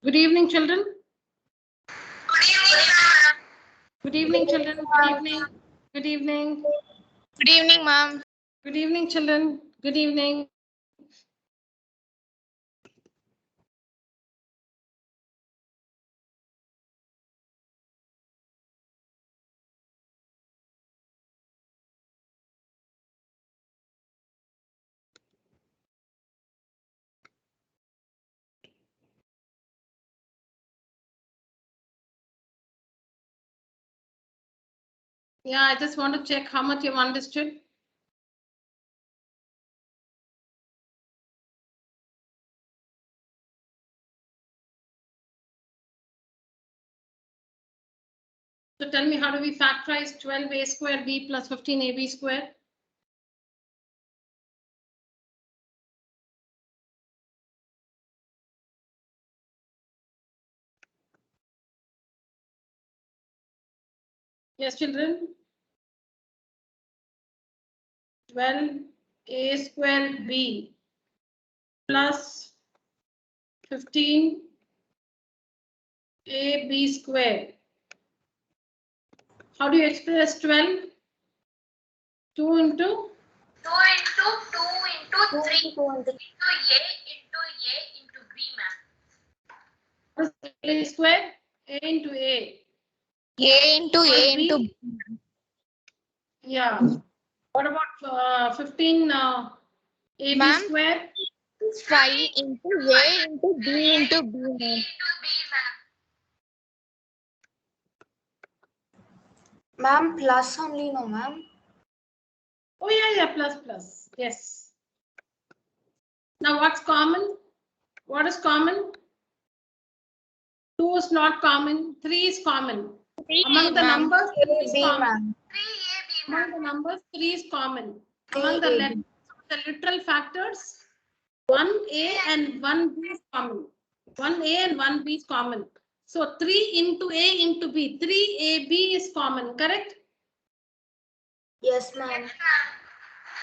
Good evening, children. Good evening, ma'am. Good evening, children. Good evening. Good evening. Good evening, ma'am. Good evening, children. Good evening. Yeah, I just want to check how much you've understood. So tell me, how do we factorize 12a square b plus 15ab square? Yes, children. 12a square b plus 15ab square. How do you express 12? 2 into? 2 into 3 into A into B, ma'am. What is a square? A into A. A into A into B. Yeah. What about 15 AB square? 5 into A into B into B, ma'am. Ma'am, plus only, no, ma'am. Oh, yeah, plus. Yes. Now, what's common? What is common? 2 is not common. 3 is common. Among the numbers, 3 is common. Among the numbers, 3 is common. Among the literal factors, 1A and 1B is common. 1A and 1B is common. So 3 into A into B. 3AB is common, correct? Yes, ma'am.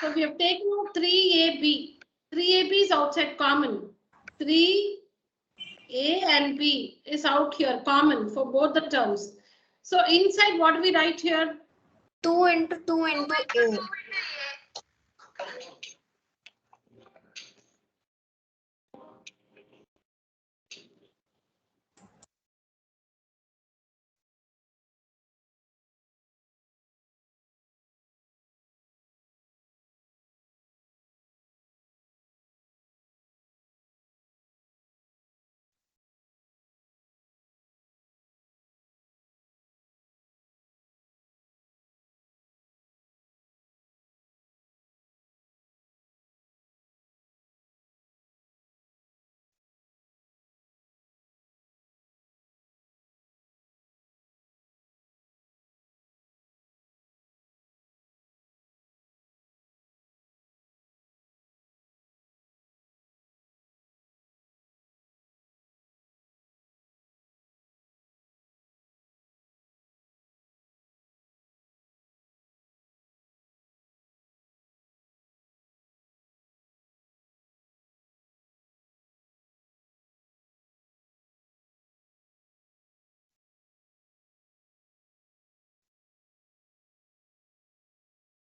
So we have taken out 3AB. 3AB is outside common. 3A and B is out here common for both the terms. So inside, what do we write here? 2 into 2 into A.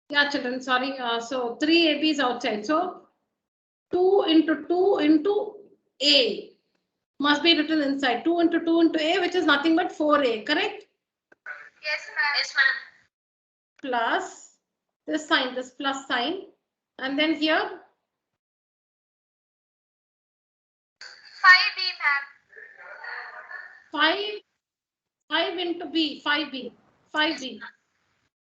Yeah, children, sorry. So 3AB is outside. So 2 into A must be written inside. 2 into 2 into A, which is nothing but 4A, correct? Yes, ma'am. Yes, ma'am. Plus this sign, this plus sign. And then here, 5B, ma'am. 5 into B, 5B.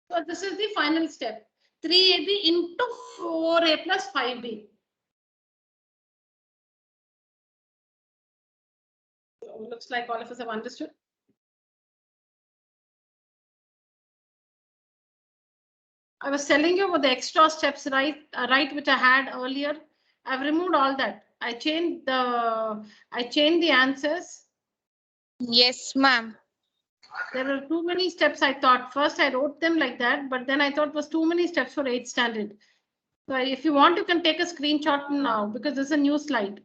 So this is the final step. 3AB into 4A plus 5B. So looks like all of us have understood. I was telling you about the extra steps, right, which I had earlier. I've removed all that. I changed the answers. Yes, ma'am. There were too many steps, I thought. First, I wrote them like that, but then I thought it was too many steps for 8th standard. So if you want, you can take a screenshot now because this is a new slide.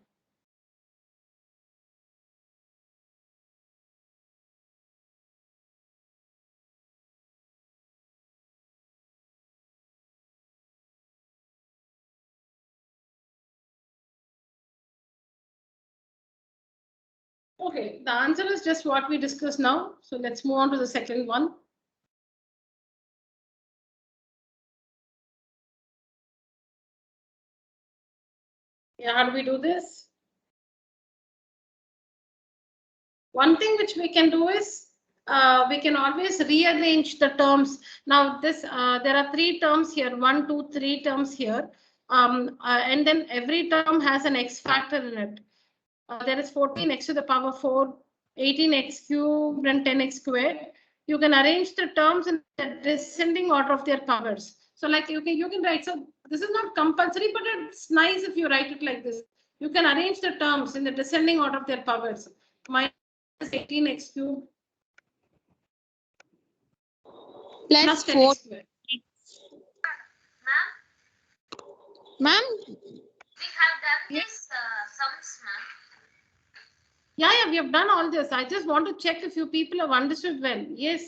Okay, the answer is just what we discussed now. So let's move on to the second one. Yeah, how do we do this? One thing which we can do is we can always rearrange the terms. Now this there are three terms here, 1, 2, 3 terms here, and then every term has an x factor in it. There is 14x to the power 4, 18x cubed, and 10x squared. You can arrange the terms in the descending order of their powers. So like you can write. So this is not compulsory, but it's nice if you write it like this. You can arrange the terms in the descending order of their powers. Minus 18x cubed Plus 4. 10x squared. Ma'am, We have done this sums, ma'am. Yeah, we have done all this. I just want to check if you people have understood well. Yes.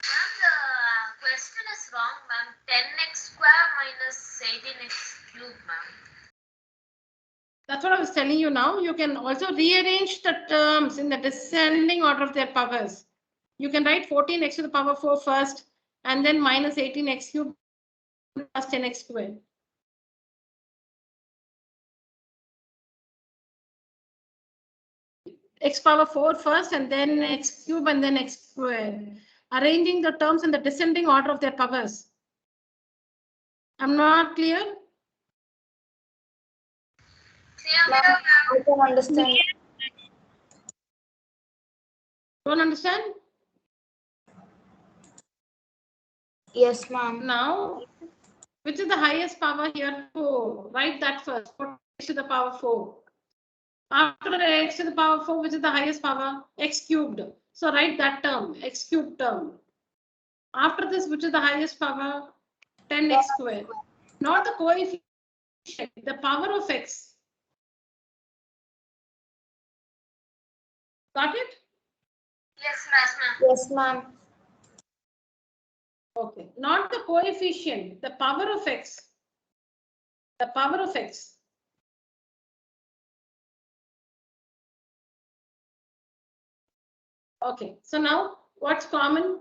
Ma'am, the question is wrong, ma'am. 10x square minus 18x cube, ma'am. That's what I was telling you now. You can also rearrange the terms in the descending order of their powers. You can write 14x to the power 4 first, and then minus 18x cubed plus 10x squared. X power 4 first, and then x cube, and then x squared. Arranging the terms in the descending order of their powers. I'm not clear? I don't understand. Don't understand? Yes, ma'am. Now, which is the highest power here? 4. Write that first. 4x to the power 4. After x to the power 4, which is the highest power? X cubed. So write that term, x cubed term. After this, which is the highest power? 10x squared. Not the coefficient, the power of x. Got it? Yes, ma'am. Yes, ma'am. Okay. Not the coefficient, the power of x. The power of x. Okay. So now what's common?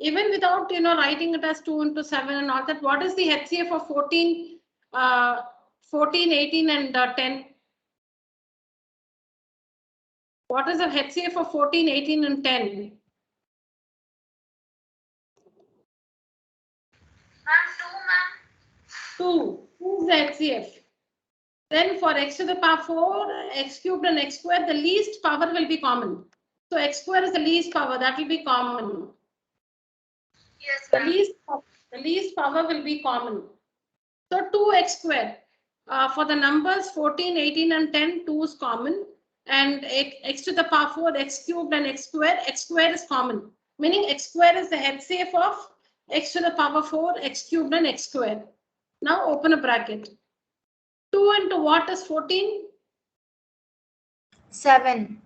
Even without writing it as 2 into 7 and all that, what is the HCF of 14, 14, 18, and 10? What is the HCF of 14, 18, and 10? Ma'am, 2, ma'am. 2. Who's the HCF? Then for x to the power 4, x cubed, and x squared, the least power will be common. So x squared is the least power, that will be common. Yes, The ma'am. least power will be common. So 2x squared. For the numbers 14, 18, and 10, 2 is common. And x to the power 4, x cubed, and x squared is common. Meaning x squared is the HCF of x to the power 4, x cubed, and x squared. Now open a bracket. 2 into what is 14? 7.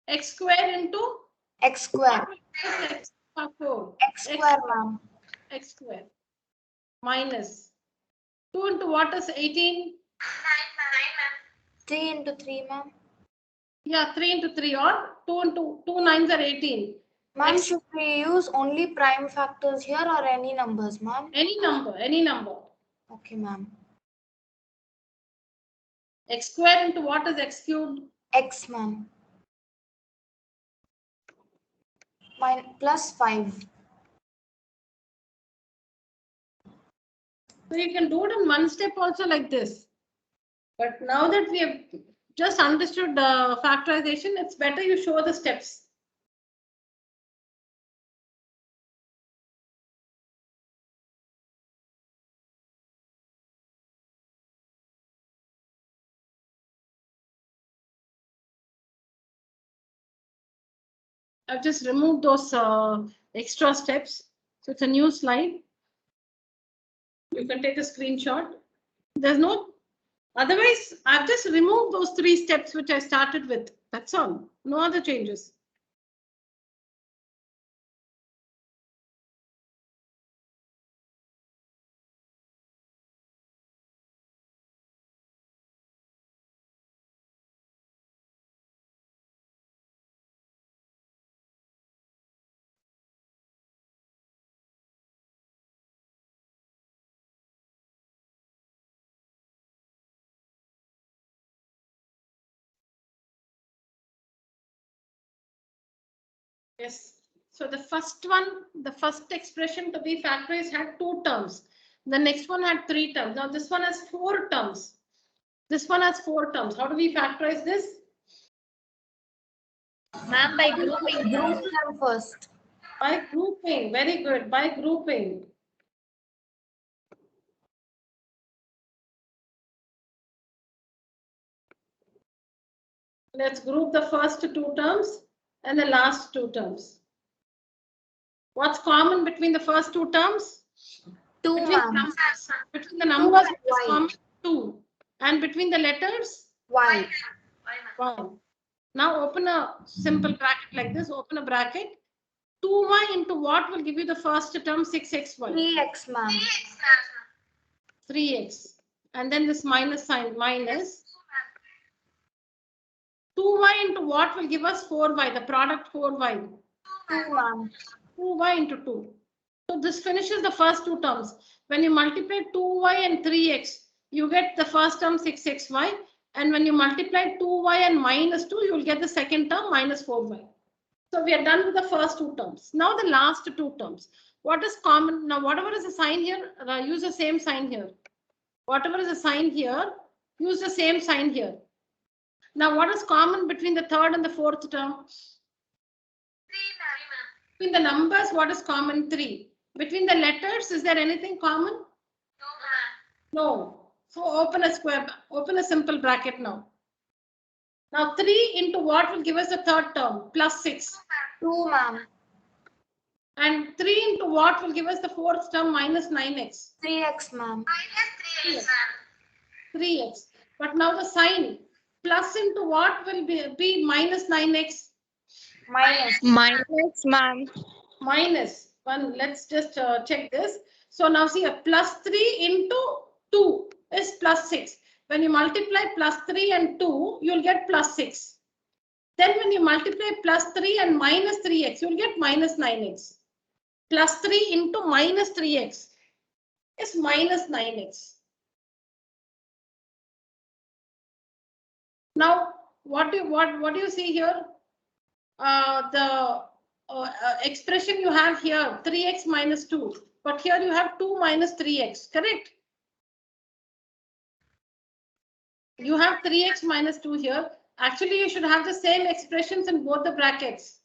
X squared into X square. x power 4. X square, ma'am. X squared minus 2 into what is 18? 9, ma'am. 3 into 3, ma'am. Yeah, 3 into 3, or 2 into 2 nines are 18. Ma'am, should we use only prime factors here or any numbers, ma'am? Any number, any number. Okay, ma'am. X squared into what is x cubed? X, ma'am. Plus 5. So you can do it in one step also like this. But now that we have just understood factorization, it's better you show the steps. I've just removed those extra steps. So it's a new slide. You can take a screenshot. There's no, otherwise I've just removed those 3 steps which I started with. That's all. No other changes. Yes. So the first one, the first expression to be factorized had 2 terms. The next one had 3 terms. Now this one has 4 terms. This one has 4 terms. How do we factorize this? Ma'am, by grouping. Group them first. By grouping. Very good. By grouping. Let's group the first 2 terms and the last 2 terms. What's common between the first 2 terms? 2, Between ma'am. the numbers, and what is Y. common? 2. And between the letters? Y. 1. Now open a simple bracket like this. Open a bracket. 2y into what will give you the first term? 6xy. 3x, ma'am. 3x. And then this minus sign, minus. 2y into what will give us 4y? The product 4y. 2, ma'am. 2y into 2. So this finishes the first 2 terms. When you multiply 2y and 3x, you get the first term 6xy. And when you multiply 2y and minus 2, you will get the second term minus 4y. So we are done with the first 2 terms. Now the last 2 terms. What is common? Now whatever is the sign here, use the same sign here. Whatever is the sign here, use the same sign here. Now what is common between the third and the fourth term? 3. Between the numbers, what is common? 3. Between the letters, is there anything common? No. So open a simple bracket now. Now 3 into what will give us the third term? Plus 6. 2, ma'am. And 3 into what will give us the fourth term? Minus 9x. 3x, ma'am. 3x. But now the sign, plus into what will be minus 9x? Minus. Minus, ma'am. Minus 1. Let's just check this. So now see, a plus 3 into 2 is plus 6. When you multiply plus 3 and 2, you'll get plus 6. Then when you multiply plus 3 and minus 3x, you'll get minus 9x. Plus 3 into minus 3x is minus 9x. Now, what do you see here? The expression you have here, 3x minus 2. But here you have 2 minus 3x, correct? You have 3x minus 2 here. Actually, you should have the same expressions in both the brackets.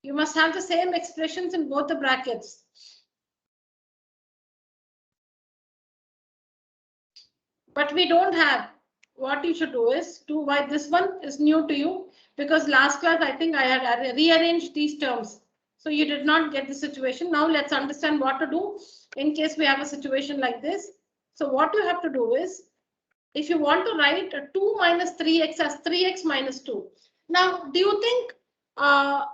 You must have the same expressions in both the brackets. But we don't have. What you should do is why this one is new to you, because last class I think I had rearranged these terms. So you did not get the situation. Now let's understand what to do in case we have a situation like this. So what you have to do is, if you want to write 2 minus 3x as 3x minus 2. Now, do you think 5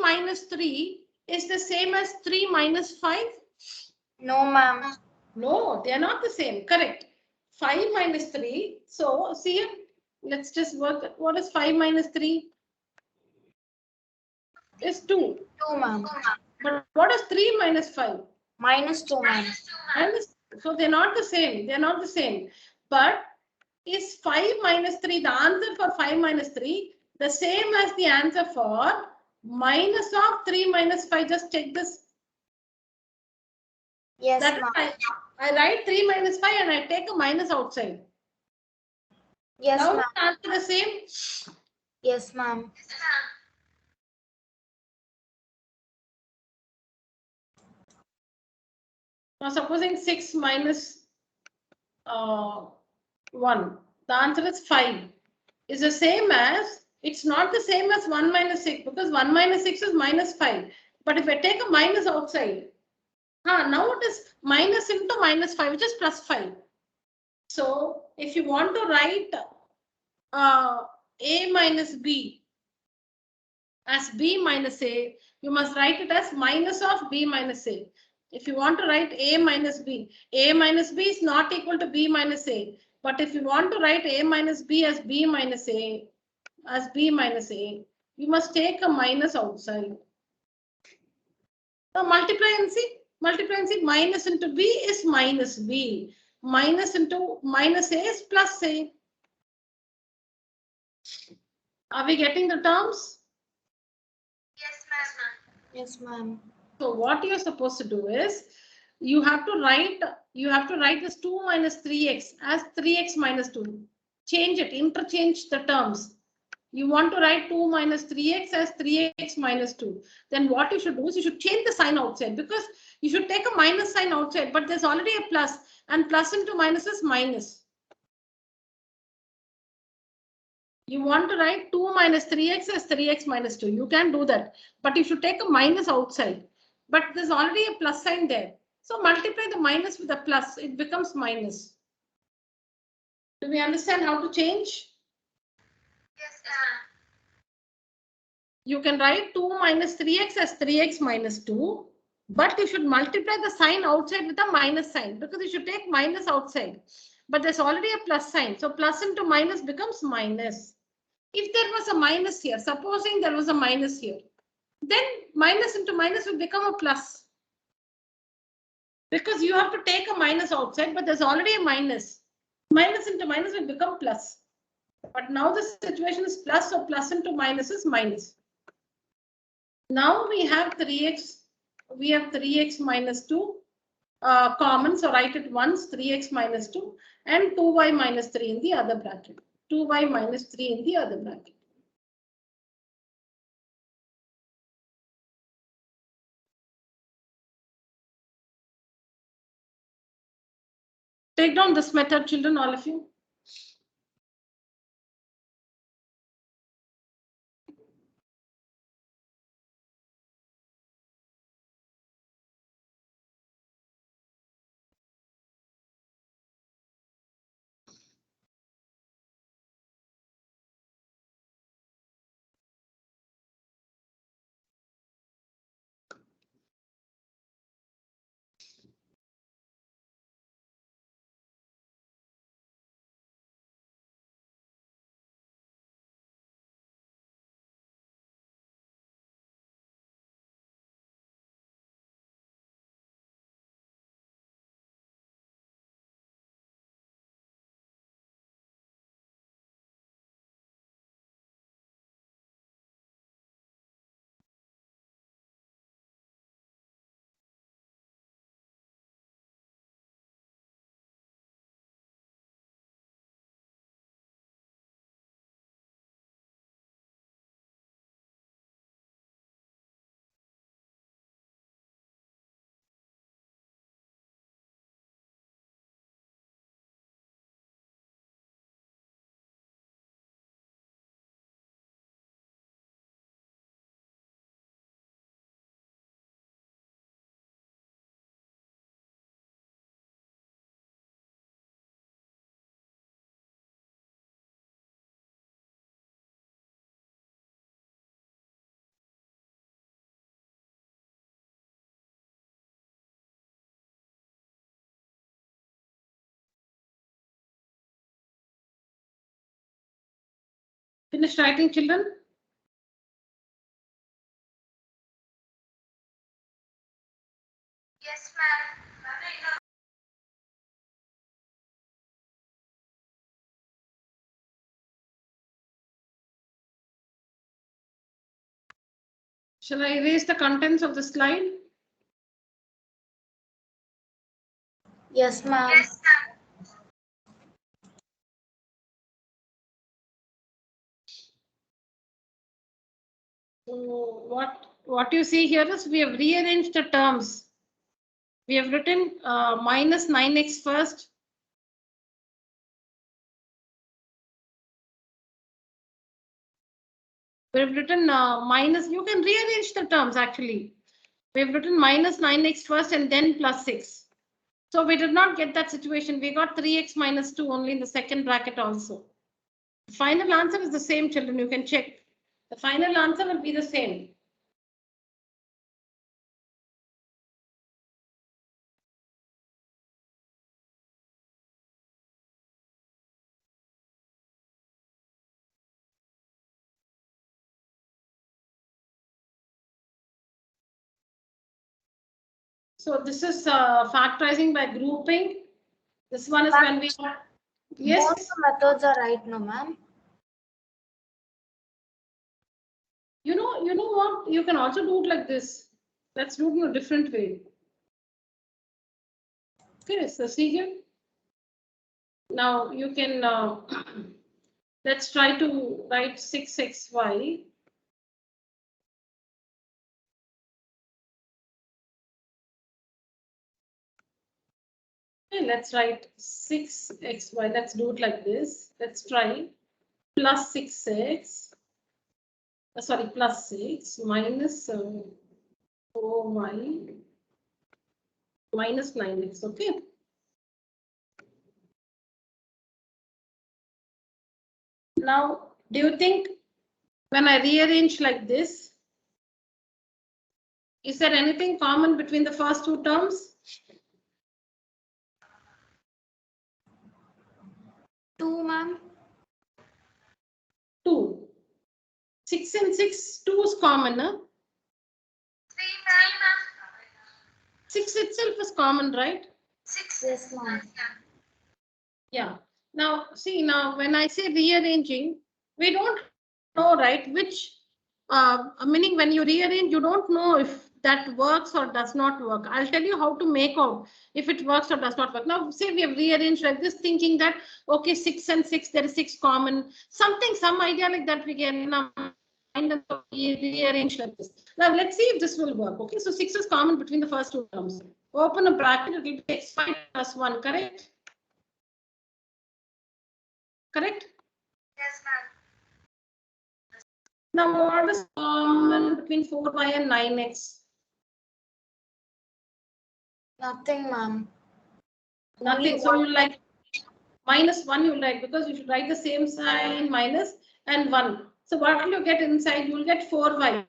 minus 3 is the same as 3 minus 5? No, ma'am. No, they are not the same. Correct. 5 minus 3. So, see here, let's just work. What is 5 minus 3? Is 2. 2, ma'am. But what is 3 minus 5? Minus 2, ma'am. So they're not the same. They're not the same. But is 5 minus 3, the answer for 5 minus 3, the same as the answer for minus of 3 minus 5? Just check this. Yes, That ma'am. I write 3 minus 5 and I take a minus outside. Yes, Now ma'am. the answer the same? Yes, ma'am. Now supposing 6 minus 1, the answer is 5. Is the same as, it's not the same as 1 minus 6, because 1 minus 6 is minus 5. But if I take a minus outside, now it is minus into minus 5, which is plus 5. So if you want to write a minus b as b minus a, you must write it as minus of b minus a. If you want to write a minus b is not equal to b minus a. But if you want to write a minus b as b minus a, you must take a minus outside. Now multiply and see. Minus into b is minus b. Minus into minus a is plus a. Are we getting the terms? Yes, ma'am. So what you're supposed to do is you have to write this 2 minus 3x as 3x minus 2. Change it, interchange the terms. You want to write 2 minus 3x as 3x minus 2. Then what you should do is you should change the sign outside, because you should take a minus sign outside, but there's already a plus, and plus into minus is minus. You want to write 2 minus 3x as 3x minus 2. You can do that, but you should take a minus outside. But there's already a plus sign there. So multiply the minus with a plus, it becomes minus. Do we understand how to change? Yes, ma'am. You can write 2 minus 3x as 3x minus 2, but you should multiply the sign outside with a minus sign, because you should take minus outside. But there's already a plus sign. So plus into minus becomes minus. If there was a minus here, supposing there was a minus here, then minus into minus will become a plus. Because you have to take a minus outside, but there's already a minus. Minus into minus will become plus. But now the situation is plus, so plus into minus is minus. Now we have 3x. We have 3x minus 2 common, so write it once, 3x minus 2, and 2y minus 3 in the other bracket. 2y minus 3 in the other bracket. Take down this method, children, all of you. Finish writing, children? Yes, ma'am. Shall I erase the contents of the slide? Yes, ma'am. Yes, ma'am. So what you see here is we have rearranged the terms. We have written minus 9x first. We have written minus, you can rearrange the terms actually. We have written minus 9x first and then plus 6. So we did not get that situation. We got 3x minus 2 only in the second bracket also. The final answer is the same, children. You can check. The final answer will be the same. So this is factorizing by grouping. This one is when we. Yes. Both the methods are right, no, ma'am. You know what? You can also do it like this. Let's do it in a different way. Okay, so see here. Now you can, let's try to write 6xy. Okay, let's write 6xy. Let's do it like this. Let's try plus 6x. Sorry, plus 6 minus 4y minus 9x. Okay. Now, do you think when I rearrange like this, is there anything common between the first two terms? 2, ma'am. 2. 6 and 6, 2 is common. Huh? 3, ma'am. 6 itself is common, right? 6. Yes, ma'am. Yeah. Now, see, now when I say rearranging, we don't know, right, which, meaning when you rearrange, you don't know if that works or does not work. I'll tell you how to make out if it works or does not work. Now, say we have rearranged like this, thinking that, okay, 6 and 6, there is 6 common, something, some idea like that we get in our mind and rearrange like this. Now, let's see if this will work. Okay, so 6 is common between the first two terms. Open a bracket, it will be x5 plus 1, correct? Correct? Yes, ma'am. Now, what is common between 4y and 9x? Nothing, ma'am. Nothing. So you like minus 1, you like, because you should write the same sign, minus and 1. So what will you get inside? You will get 4y.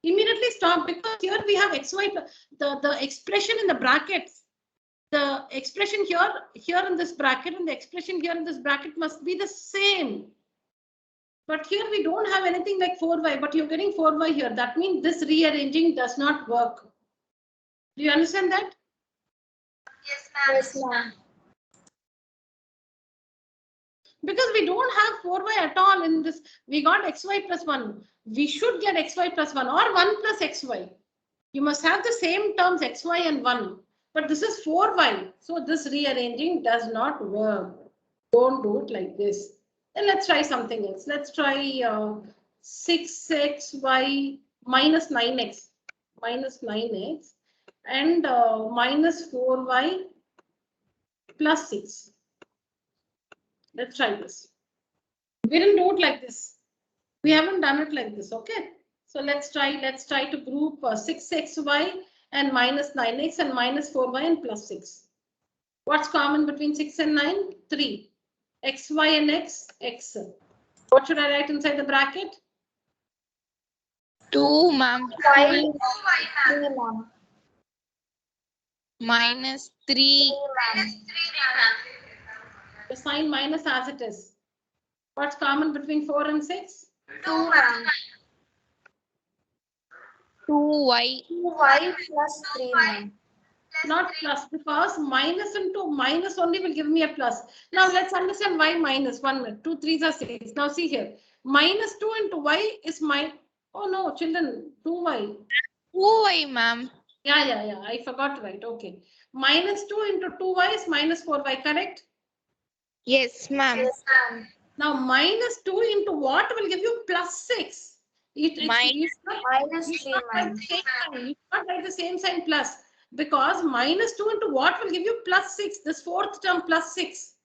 Immediately stop, because here we have xy, the expression in the brackets. The expression here in this bracket, and the expression here in this bracket must be the same. But here we don't have anything like 4y, but you're getting 4y here. That means this rearranging does not work. Do you understand that? Yes, ma'am. Yes, ma'am. Because we don't have 4y at all in this. We got xy plus 1. We should get xy plus 1 or 1 plus xy. You must have the same terms xy and 1. But this is 4y. So this rearranging does not work. Don't do it like this. Then let's try something else. Let's try 6xy minus 9x. Minus 9x and minus 4y plus 6. Let's try this. We didn't do it like this. We haven't done it like this. Okay. So let's try to group 6xy and minus 9x and minus 4y and plus 6. What's common between 6 and 9? 3. xy and x. What should I write inside the bracket? 2, ma'am. 5, 2y, 3, ma'am. ma'am. Minus 3. Minus 3, ma'am. The sign minus as it is. What's common between 4 and 6? 2, ma'am. 2y. 2y plus 3, ma'am. Not plus, because minus into minus only will give me a plus. Now let's understand why minus. 1 minute. 2 3s are 6. Now see here. Minus 2 into y is my. Oh no, children, 2y. 2y, ma'am. Yeah. I forgot to write. Okay. Minus 2 into 2y is minus 4y, correct? Yes, ma'am. Yes, ma'am. Now minus 2 into what will give you plus 6? Minus Minus 3, ma'am. You should not write the same sign plus, because minus 2 into what will give you plus 6? This fourth term plus 6.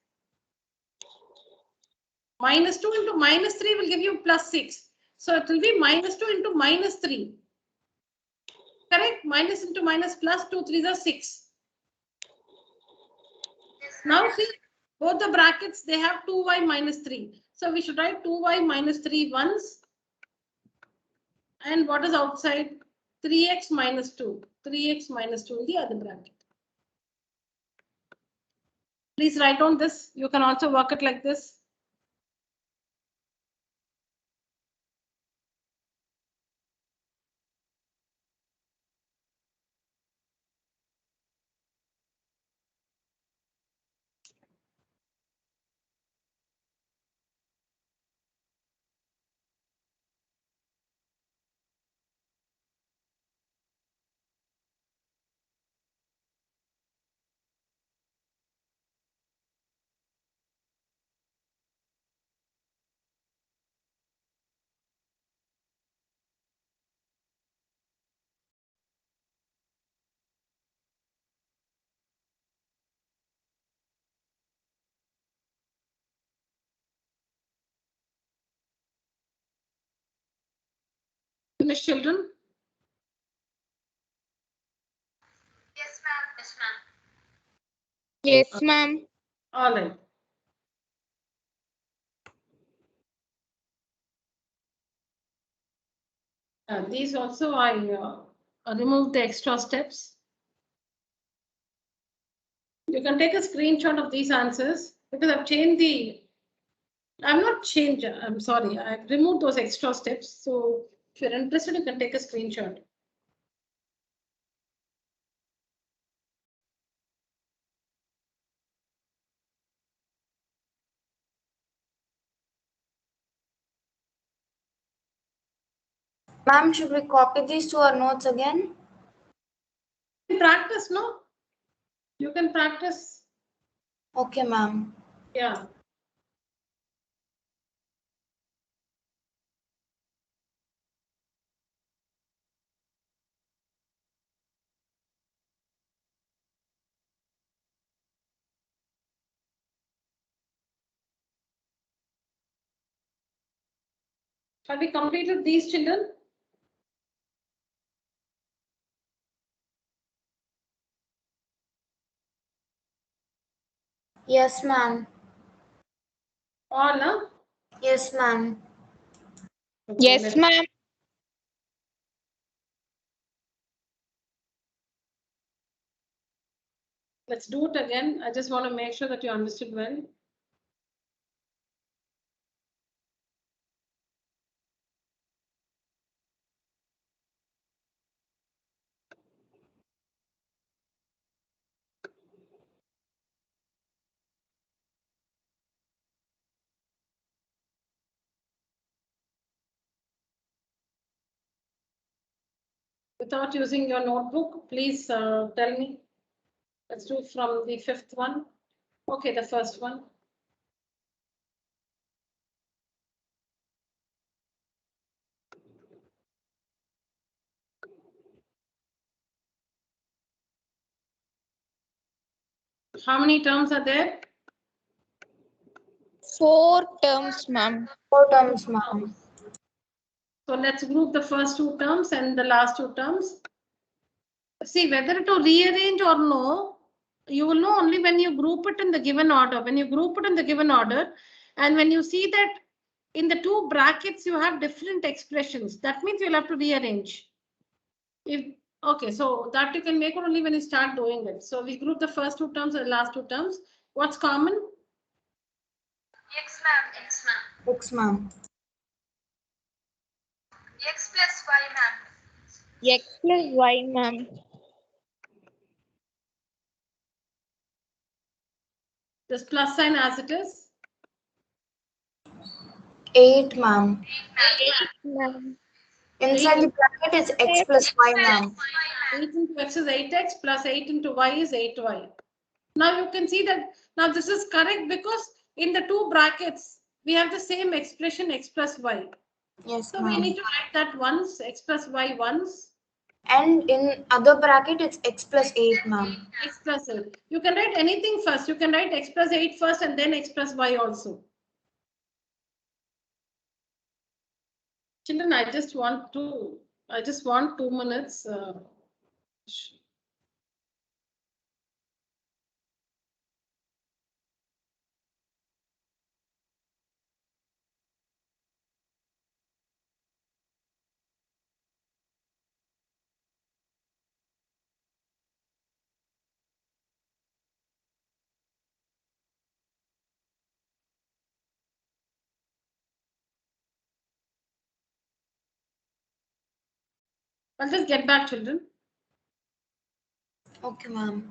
Minus 2 into minus 3 will give you plus 6. So it will be minus 2 into minus 3. Correct? Minus into minus plus 2 3s are 6. Now see, both the brackets, they have 2y minus 3. So we should write 2y minus 3 once. And what is outside? 3x minus 2. 3x minus 2 in the other bracket. Please write on this. You can also work it like this. finished, children? Yes, ma'am. Yes, ma'am. Yes, ma'am. All right. These also I removed the extra steps. You can take a screenshot of these answers because I've changed the. I'm not changed. I'm sorry. I've removed those extra steps. So if you're interested, you can take a screenshot. Ma'am, should we copy these to our notes again? Practice, no? You can practice. Okay, ma'am. Yeah. Have we completed these, children? Yes, ma'am. All, no? Yes, ma'am. Okay, Yes, ma'am. Let's do it again. I just want to make sure that you understood well. Without using your notebook, please tell me. Let's do from the fifth one. Okay, the first one. How many terms are there? 4 terms, ma'am. 4 terms, ma'am. So let's group the first 2 terms and the last 2 terms. See whether to rearrange or no, you will know only when you group it in the given order. When you group it in the given order, and when you see that in the 2 brackets you have different expressions, that means you'll have to rearrange. If okay, so that you can make it only when you start doing it. So we group the first 2 terms and the last 2 terms. What's common? X, ma'am. X, ma'am. X, ma'am. X plus Y, ma'am. X plus Y, ma'am. This plus sign as it is. 8, ma'am. 8, ma'am. Ma'am. Inside the bracket is X plus Y, ma'am. 8 into X is 8X plus 8 into Y is 8Y. Now you can see that now this is correct because in the 2 brackets we have the same expression X plus Y. Yes, So we ma'am. need to write that once, X plus Y once, And in other bracket, it's X plus 8, ma'am. X plus 8. You can write anything first. You can write X plus 8 first and then X plus Y also. Children, I just want 2 minutes. I'll just get back, children. Okay, ma'am.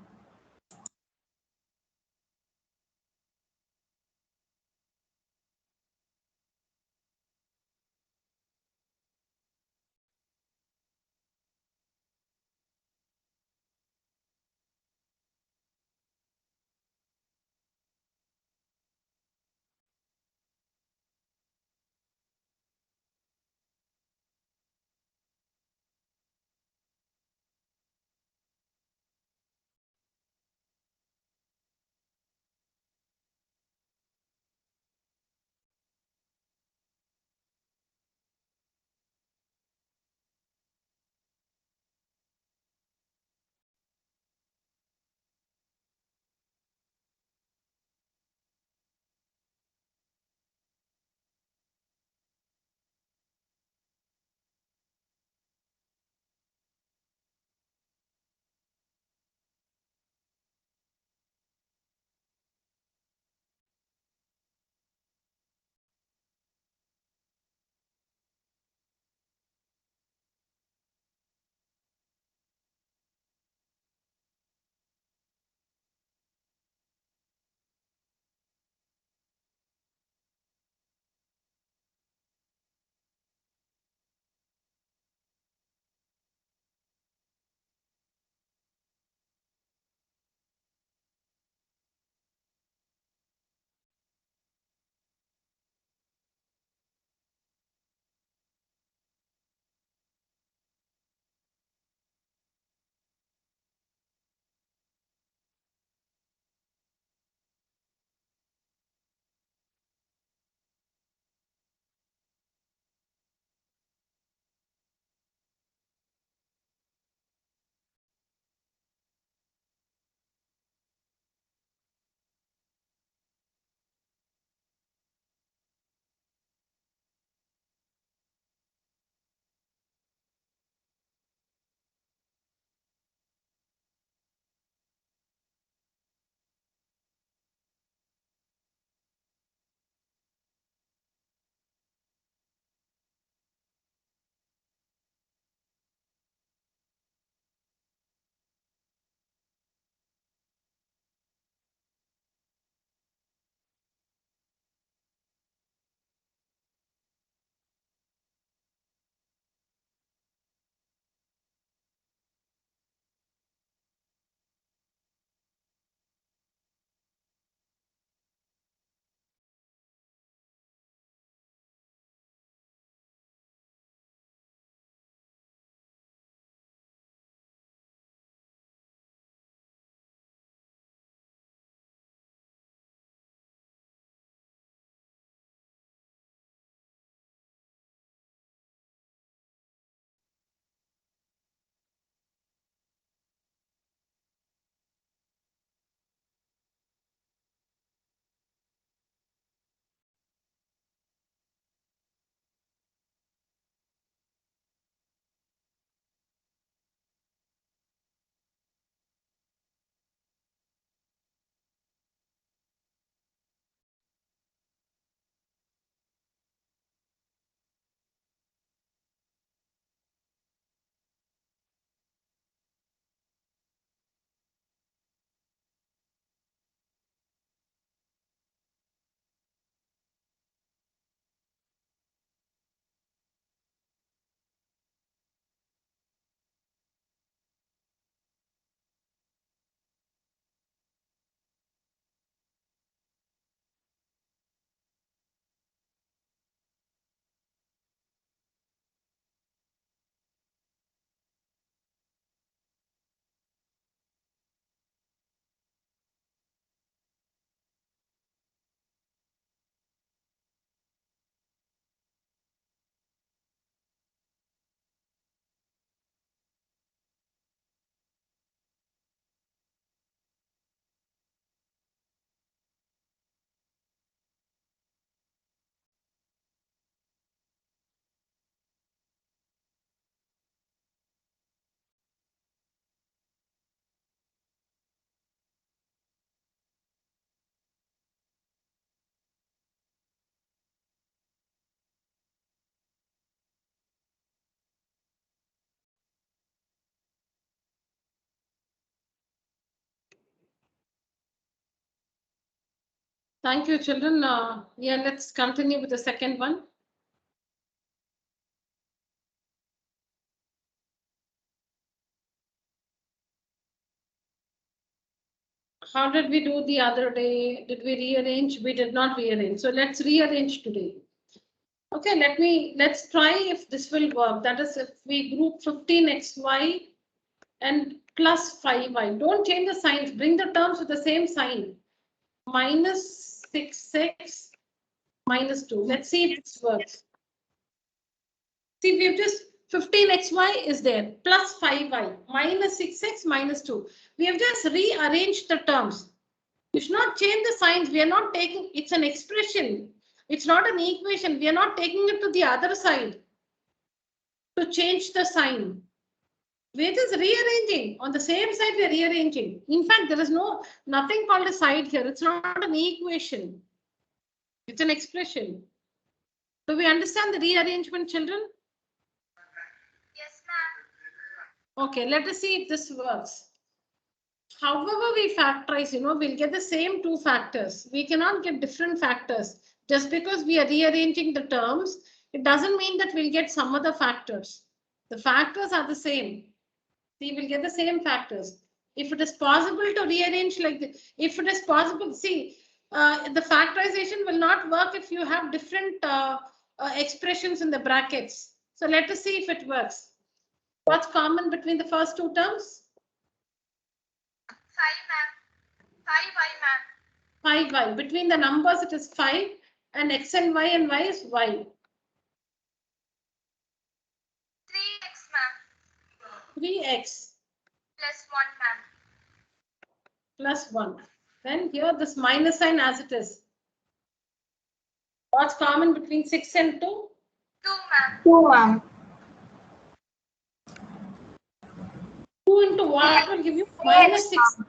Thank you, children. Yeah, let's continue with the second one. How did we do the other day? Did we rearrange? We did not rearrange. So let's rearrange today. Okay, let's try if this will work. That is, if we group 15xy and plus 5y. Don't change the signs. Bring the terms with the same sign. Minus 6x minus 2. Let's see if this works. See, we've just 15xy is there, plus 5y, minus 6x minus 2. We have just rearranged the terms. You should not change the signs. We are not taking, it's an expression. It's not an equation. We are not taking it to the other side to change the sign. We're just rearranging. On the same side, we're rearranging. In fact, there is nothing called a side here. It's not an equation. It's an expression. Do we understand the rearrangement, children? Yes, ma'am. Okay, let us see if this works. However we factorize, we'll get the same two factors. We cannot get different factors. Just because we are rearranging the terms, it doesn't mean that we'll get some other factors. The factors are the same. See, we'll get the same factors. If it is possible to rearrange like this, if it is possible, see, the factorization will not work if you have different expressions in the brackets. So let us see if it works. What's common between the first two terms? 5, ma'am. 5y, ma'am. 5y. Between the numbers, it is 5, and x and y is y. 3x, ma'am. 3x Plus 1, ma'am. plus 1. Then here this minus sign as it is. What's common between 6 and 2? 2, ma'am. 2, ma'am. 2 into what will give you minus 6?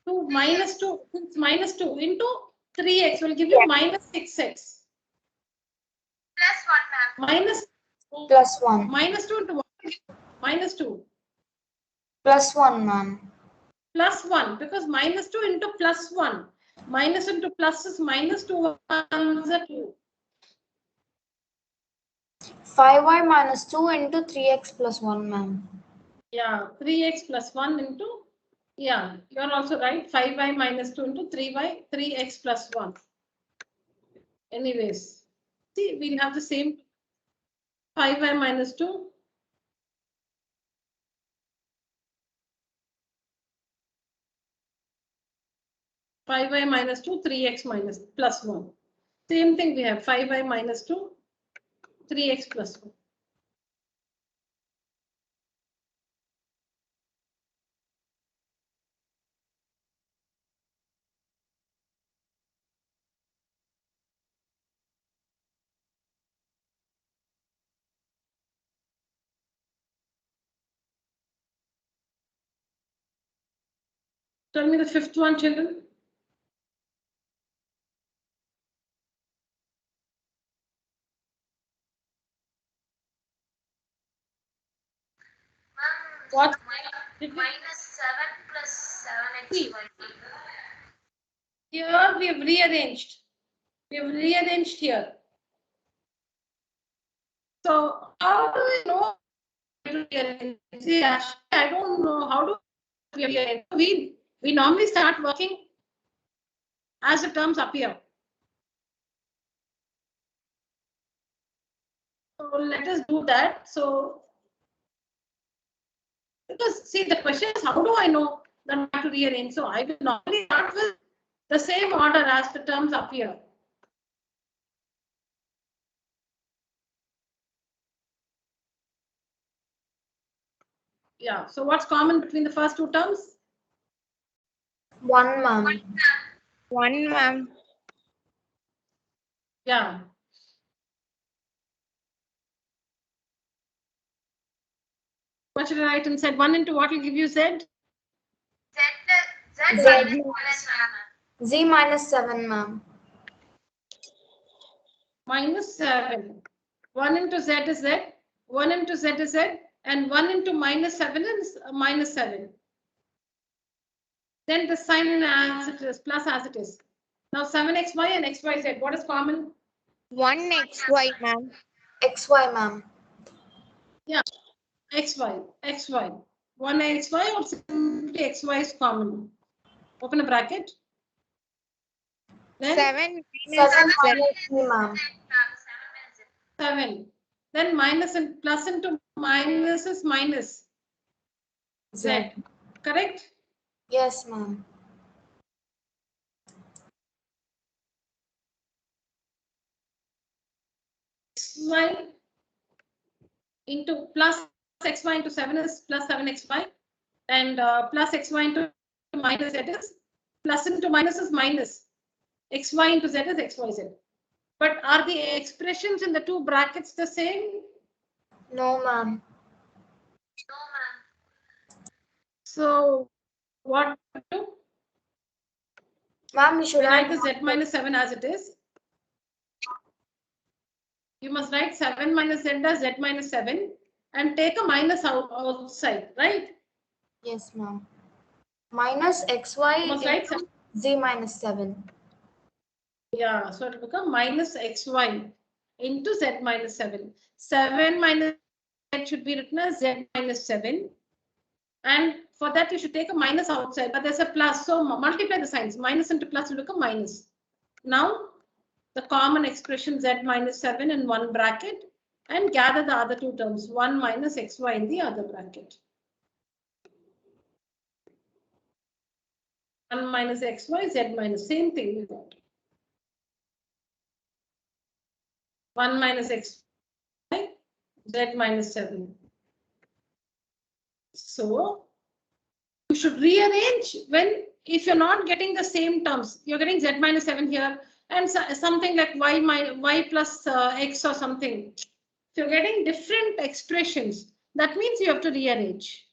2 minus 2, it's minus 2 into 3x will give you minus 6x. Plus 1, ma'am. Minus Plus 1. minus 2 into what? Minus 2. Plus 1, ma'am. Plus 1, because minus 2 into plus 1. Minus into plus is minus 2 1 is 2. 5y minus 2 into 3x plus 1, ma'am. Yeah, 3x plus 1 into, yeah, you're also right. 5y minus 2 into 3x plus 1. Anyways, see, we'll have the same 5y minus 2. Five y minus 2, 3x minus plus 1. Same thing we have 5y minus 2, 3x plus 1. Tell me the fifth one, children. Ma'am, What? minus 7 plus 7xy. Here we have rearranged. We have rearranged here. So how do we know to rearrange? See, actually, I don't know how do we rearrange. We normally start working as the terms appear. So let us do that. So because see, the question is how do I know that to rearrange? So I will normally start with the same order as the terms appear. Yeah. So what's common between the first two terms? 1, ma'am. 1, ma'am. Yeah. What should I write inside? 1 into what will give you Z? Z Z. minus 7, ma'am. Z minus 7, ma'am. Minus 7. 1 into Z is Z. 1 into Z is Z. And 1 into minus 7 is minus 7. Then the sign as it is, plus as it is. Now 7xy and xyz. What is common? 1xy, ma'am. XY, ma'am. xy. 1xy or simply xy is common. Open a bracket. Then 7 7 minus minus 3, ma'am. 7. Then minus and plus into minus is minus. Z. Correct? Yes, ma'am. xy into plus xy into 7 is plus 7xy. And plus xy into minus z is plus into minus is minus. Xy into z is xyz. But are the expressions in the two brackets the same? No, ma'am. No, ma'am. So what do? Ma'am, you should Write add the z minus 7 as it is. You must write 7 minus z as z minus 7 and take a minus outside, right? Yes, ma'am. Minus XY You must write into Z minus 7. yeah, so it will become minus xy into z minus 7. 7 minus z should be written as z minus 7. And for that, you should take a minus outside, but there's a plus. So multiply the signs. Minus into plus will become minus. Now, the common expression z minus 7 in one bracket and gather the other two terms, 1 minus xy in the other bracket. 1 minus xy, z minus, same thing we got. 1 minus xy, z minus 7. So, you should rearrange when, if you're not getting the same terms, you're getting z minus 7 here and something like y plus x or something. If you're getting different expressions, that means you have to rearrange.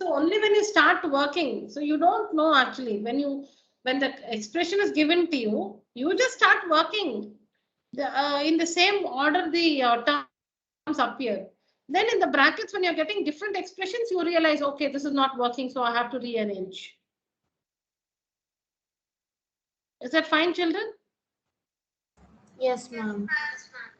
So only when you start working, so you don't know actually when the expression is given to you, you just start working in the same order the terms appear. Then in the brackets, when you're getting different expressions, you realize, okay, this is not working, so I have to rearrange. Is that fine, children? Yes, ma'am. Yes, ma'am.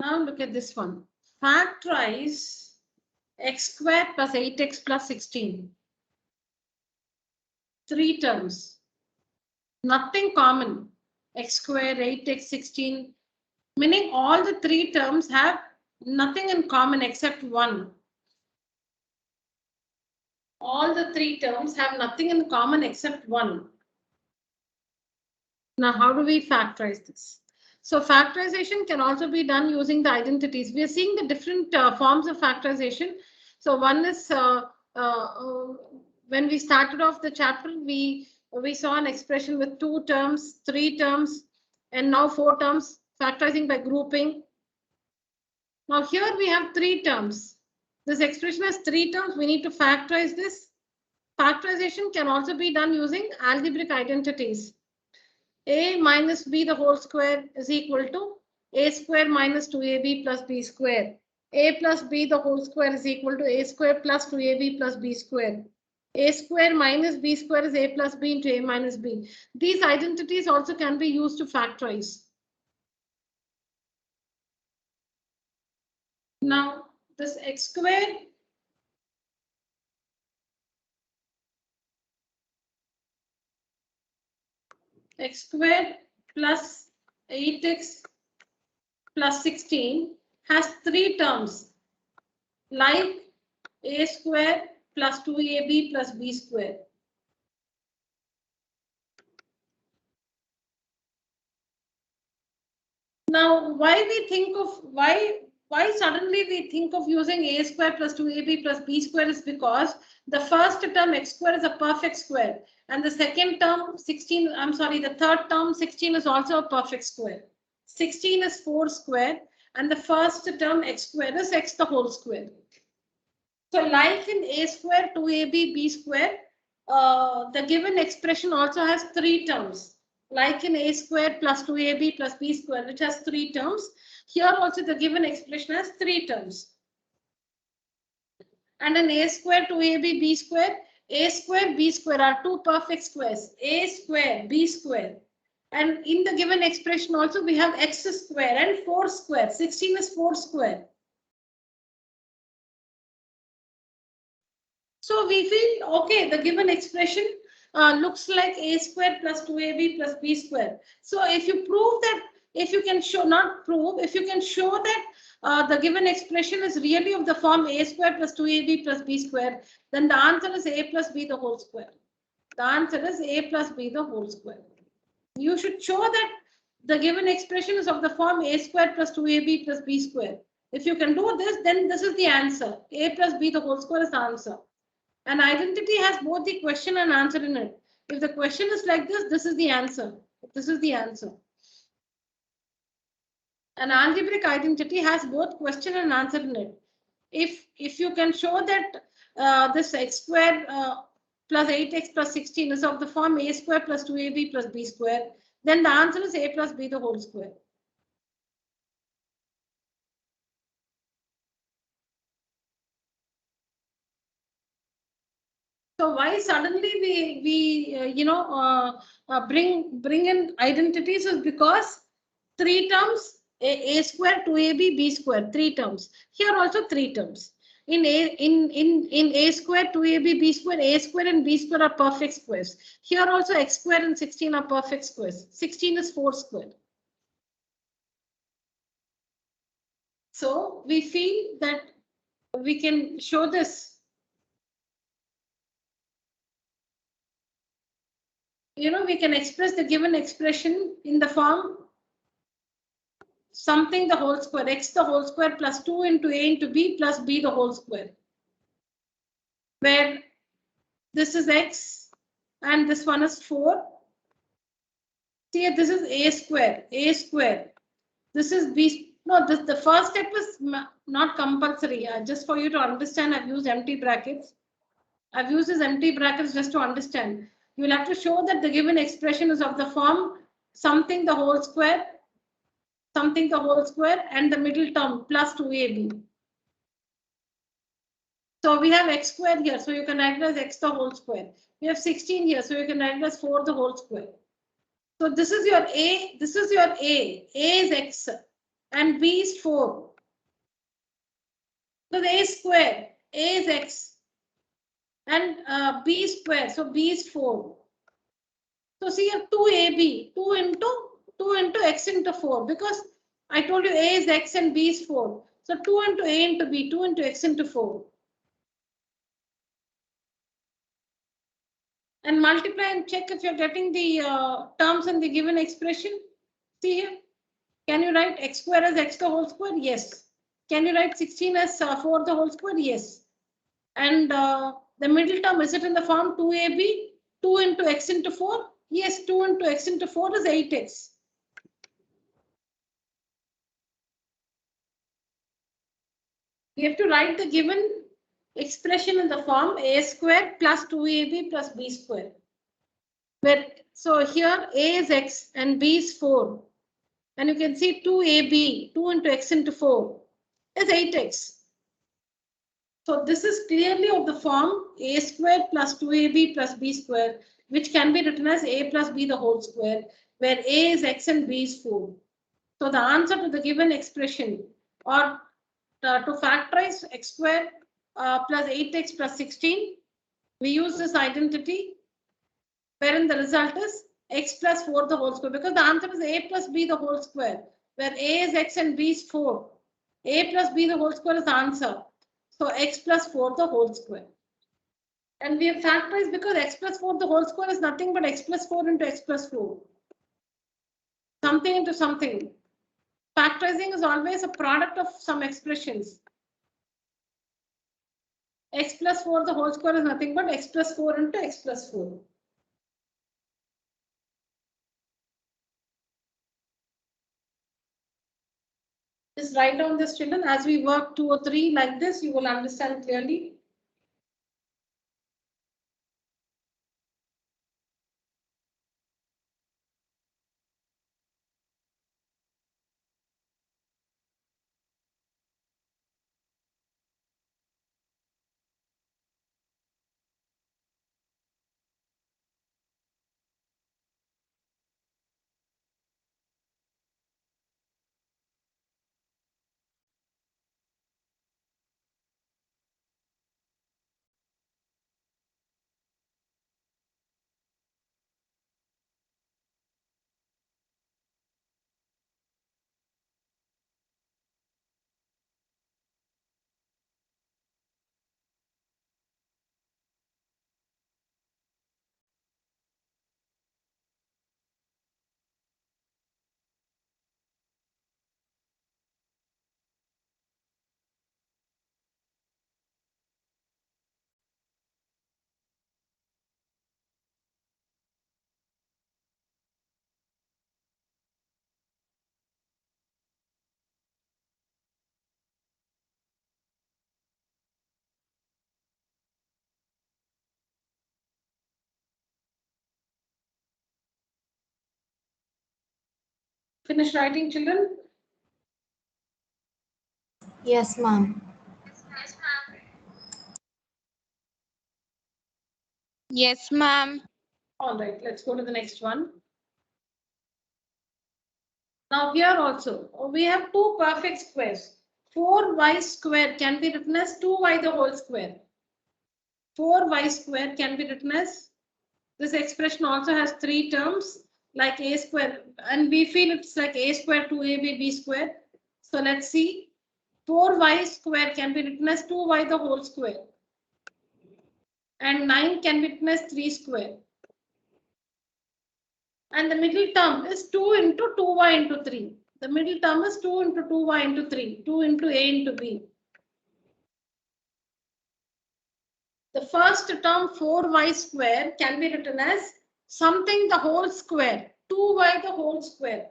Now look at this one. Factorize x squared plus 8x plus 16. 3 terms. Nothing common. X squared, 8x, 16. Meaning all the 3 terms have nothing in common except 1. All the 3 terms have nothing in common except 1. Now, how do we factorize this? So factorization can also be done using the identities. We are seeing the different forms of factorization. So one is when we started off the chapter, we saw an expression with 2 terms, 3 terms, and now 4 terms, factorizing by grouping. Now here we have 3 terms. This expression has 3 terms. We need to factorize this. Factorization can also be done using algebraic identities. A minus b the whole square is equal to a square minus 2ab plus b square. A plus b the whole square is equal to a square plus 2ab plus b square. A square minus b square is a plus b into a minus b. These identities also can be used to factorize. Now, this x squared plus 8x plus 16 has 3 terms like a square plus 2ab plus b square. Now, why suddenly we think of using a square plus 2ab plus b square is because the first term x square is a perfect square and the second term 16, the third term 16 is also a perfect square. 16 is 4 square and the first term x square is x the whole square. So like in a square 2ab b square, the given expression also has 3 terms. Like in a square plus 2ab plus b square, which has 3 terms. Here also the given expression has 3 terms. And in a square 2ab b square, a square b square are 2 perfect squares. A square b square. And in the given expression also we have x square and 4 square. 16 is 4 square. So we feel, okay, the given expression looks like a square plus 2ab plus b square. So if you prove that, if you can show, not prove, if you can show that the given expression is really of the form a square plus 2ab plus b square, then the answer is a plus b the whole square. The answer is a plus b the whole square. You should show that the given expression is of the form a square plus 2ab plus b square. If you can do this, then this is the answer. A plus b the whole square is the answer. An identity has both the question and answer in it. If the question is like this, this is the answer. This is the answer. An algebraic identity has both question and answer in it. If you can show that this x square plus 8x plus 16 is of the form a square plus 2ab plus b square, then the answer is a plus b the whole square. So why suddenly we bring in identities is because 3 terms a square 2ab b square 3 terms. Here also 3 terms. In a square 2ab b square, a square and b square are perfect squares. Here also x square and 16 are perfect squares. 16 is 4 square. So we feel that we can show this. We can express the given expression in the form something the whole square, x the whole square plus 2 into a into b plus b the whole square, where this is x and this one is 4. See, this is a square, This is b. No, the first step is not compulsory. Just for you to understand, I've used empty brackets. I've used these empty brackets just to understand. You will have to show that the given expression is of the form something the whole square, and the middle term plus 2ab. So we have x squared here, so you can write it as x the whole square. We have 16 here, so you can write it as 4 the whole square. So this is your a, A is x and b is 4. So the a square, a is x and b is square, so b is 4. So see here 2ab, 2 into x into 4, because I told you a is x and b is 4. So 2 into a into b, 2 into x into 4. And multiply and check if you're getting the terms in the given expression. See here. Can you write x square as x the whole square? Yes. Can you write 16 as 4 the whole square? Yes. And the middle term, is it in the form 2ab? 2 into x into 4? Yes, 2 into x into 4 is 8x. We have to write the given expression in the form a square plus 2ab plus b square. So here a is x and b is 4. And you can see 2ab, 2 into x into 4 is 8x. So this is clearly of the form a square plus 2ab plus b square, which can be written as a plus b the whole square, where a is x and b is 4. So the answer to the given expression, or to factorize x square plus 8x plus 16, we use this identity, wherein the result is x plus 4 the whole square, because the answer is a plus b the whole square, where a is x and b is 4. A plus b the whole square is the answer. So x plus 4 the whole square. And we have factorized because x plus 4 the whole square is nothing but x plus 4 into x plus 4. Something into something. Factorizing is always a product of some expressions. X plus 4 the whole square is nothing but x plus 4 into x plus 4. Just write down this, children. As we work 2 or 3 like this, you will understand clearly. Finish writing, children. Yes, ma'am. Yes, ma'am. Yes, ma'am. All right, let's go to the next one. Now here also, we have two perfect squares. 4y square can be written as 2y the whole square. 4y square can be written as, this expression also has 3 terms like a square, and we feel it's like a square 2ab b square. So let's see. 4y square can be written as 2y the whole square. And 9 can be written as 3 square. And the middle term is 2 into 2y into 3. The middle term is 2 into 2y into 3. 2 into a into b. The first term 4y square can be written as something the whole square. 2y the whole square.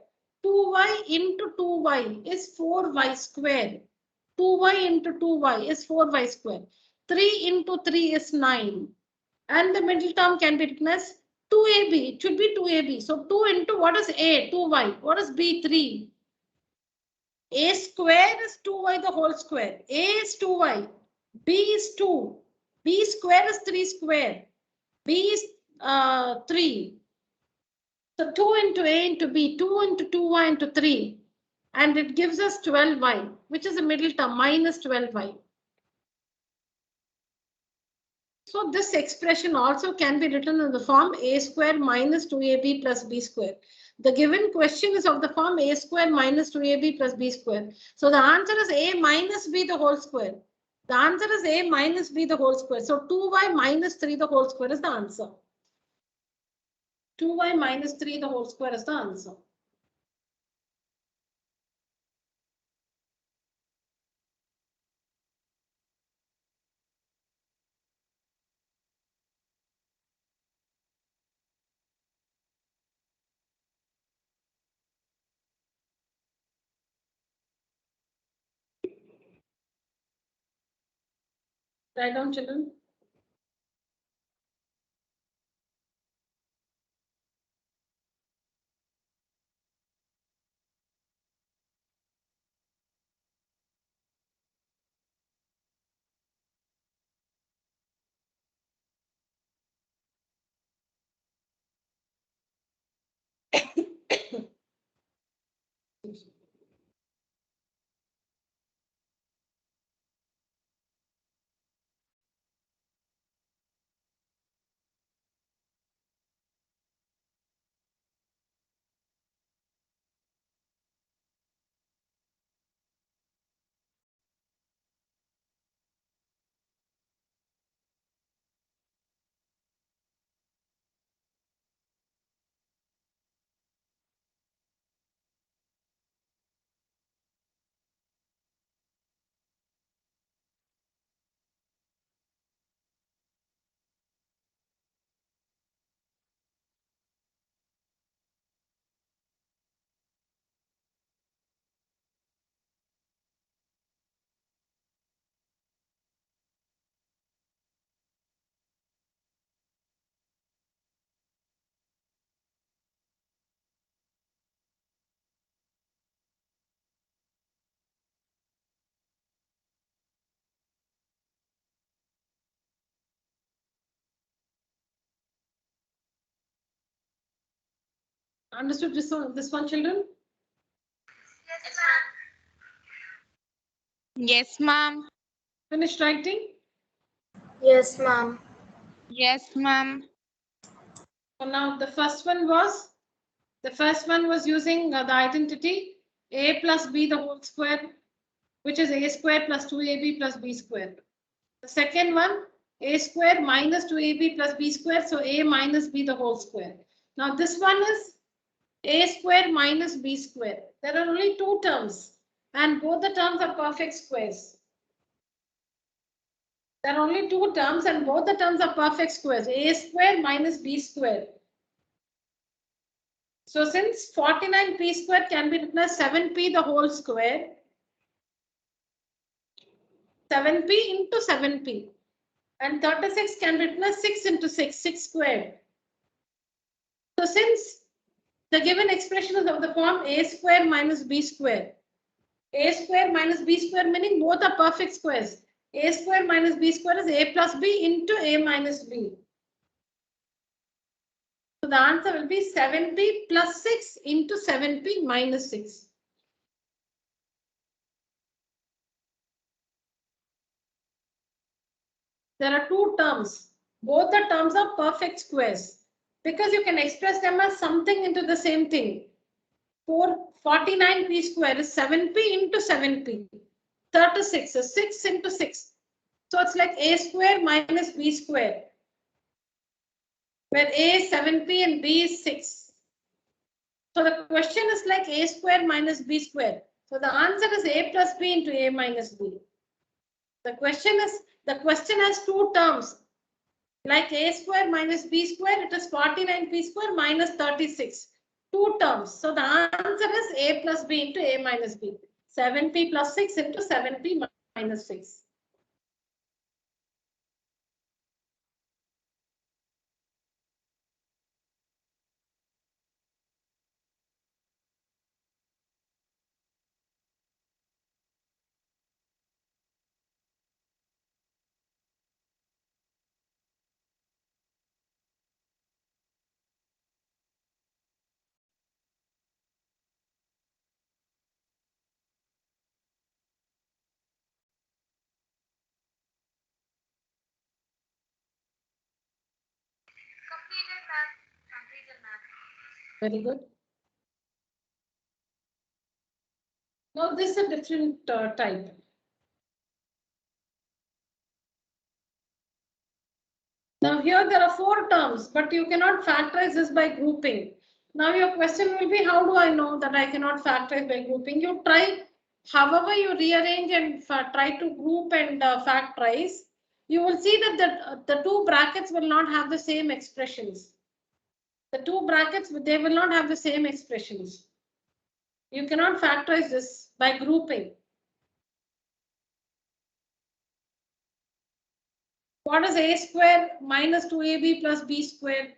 2y into 2y is 4y square. 2y into 2y is 4y square. 3 into 3 is 9. And the middle term can be written as 2ab. It should be 2ab. So 2 into what is a? 2y. What is b? 3. A square is 2y the whole square. A is 2y. B is 2. B square is 3 square. B is 3. So 2 into a into b. 2 into 2y into 3. And it gives us 12y, which is the middle term, minus 12y. So this expression also can be written in the form a square minus 2ab plus b square. The given question is of the form a square minus 2ab plus b square. So the answer is a minus b the whole square. The answer is a minus b the whole square. So 2y minus 3 the whole square is the answer. 2y minus 3 the whole square is the answer. Write down, children. Understood this one, children? Yes, ma'am. Yes, ma'am. Finished writing? Yes, ma'am. Yes, ma'am. So now the first one was using the identity a plus b the whole square, which is a square plus 2ab plus b square. The second one, a square minus 2ab plus b square, so a minus b the whole square. Now this one is a square minus b square. There are only two terms and both the terms are perfect squares. There are only two terms and both the terms are perfect squares, a square minus b square. So since 49p square can be written as 7p the whole square, 7p into 7p, and 36 can be written as 6 into 6, 6 squared. So since the given expression is of the form a square minus b square, a square minus b square meaning both are perfect squares. A square minus b square is a plus b into a minus b. So the answer will be 7p plus 6 into 7p minus 6. There are two terms. Both the terms are perfect squares because you can express them as something into the same thing. 49p square is 7p into 7p. 36 is 6 into 6. So it's like a square minus b square, where a is 7p and b is 6. So the question is like a square minus b square. So the answer is a plus b into a minus b. The question has two terms. Like a square minus b square, it is 49p square minus 36. Two terms. So the answer is a plus b into a minus b. 7p plus 6 into 7p minus 6. Completed, ma'am. Completed, ma'am. Very good. Now this is a different type. Now here there are four terms, but you cannot factorize this by grouping. Now your question will be, how do I know that I cannot factorize by grouping? You try, however you rearrange and try to group and factorize, you will see that the two brackets will not have the same expressions. The two brackets, they will not have the same expressions. You cannot factorize this by grouping. What is a square minus 2ab plus b square?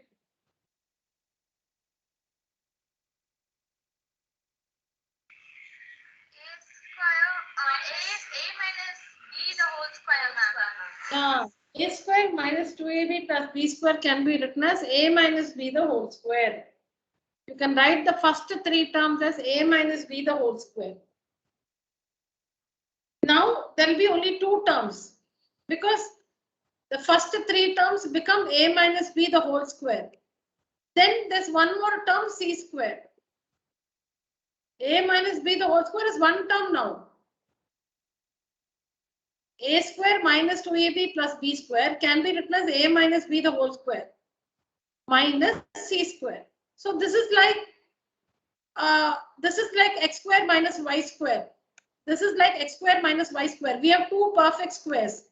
A square minus 2ab plus b square can be written as a minus b the whole square. You can write the first three terms as a minus b the whole square. Now there will be only two terms because the first three terms become a minus b the whole square. Then there's one more term c square. A minus b the whole square is one term now. A square minus 2ab plus b square can be written as a minus b the whole square minus c square. So this is like x square minus y square. This is like x square minus y square. We have two perfect squares.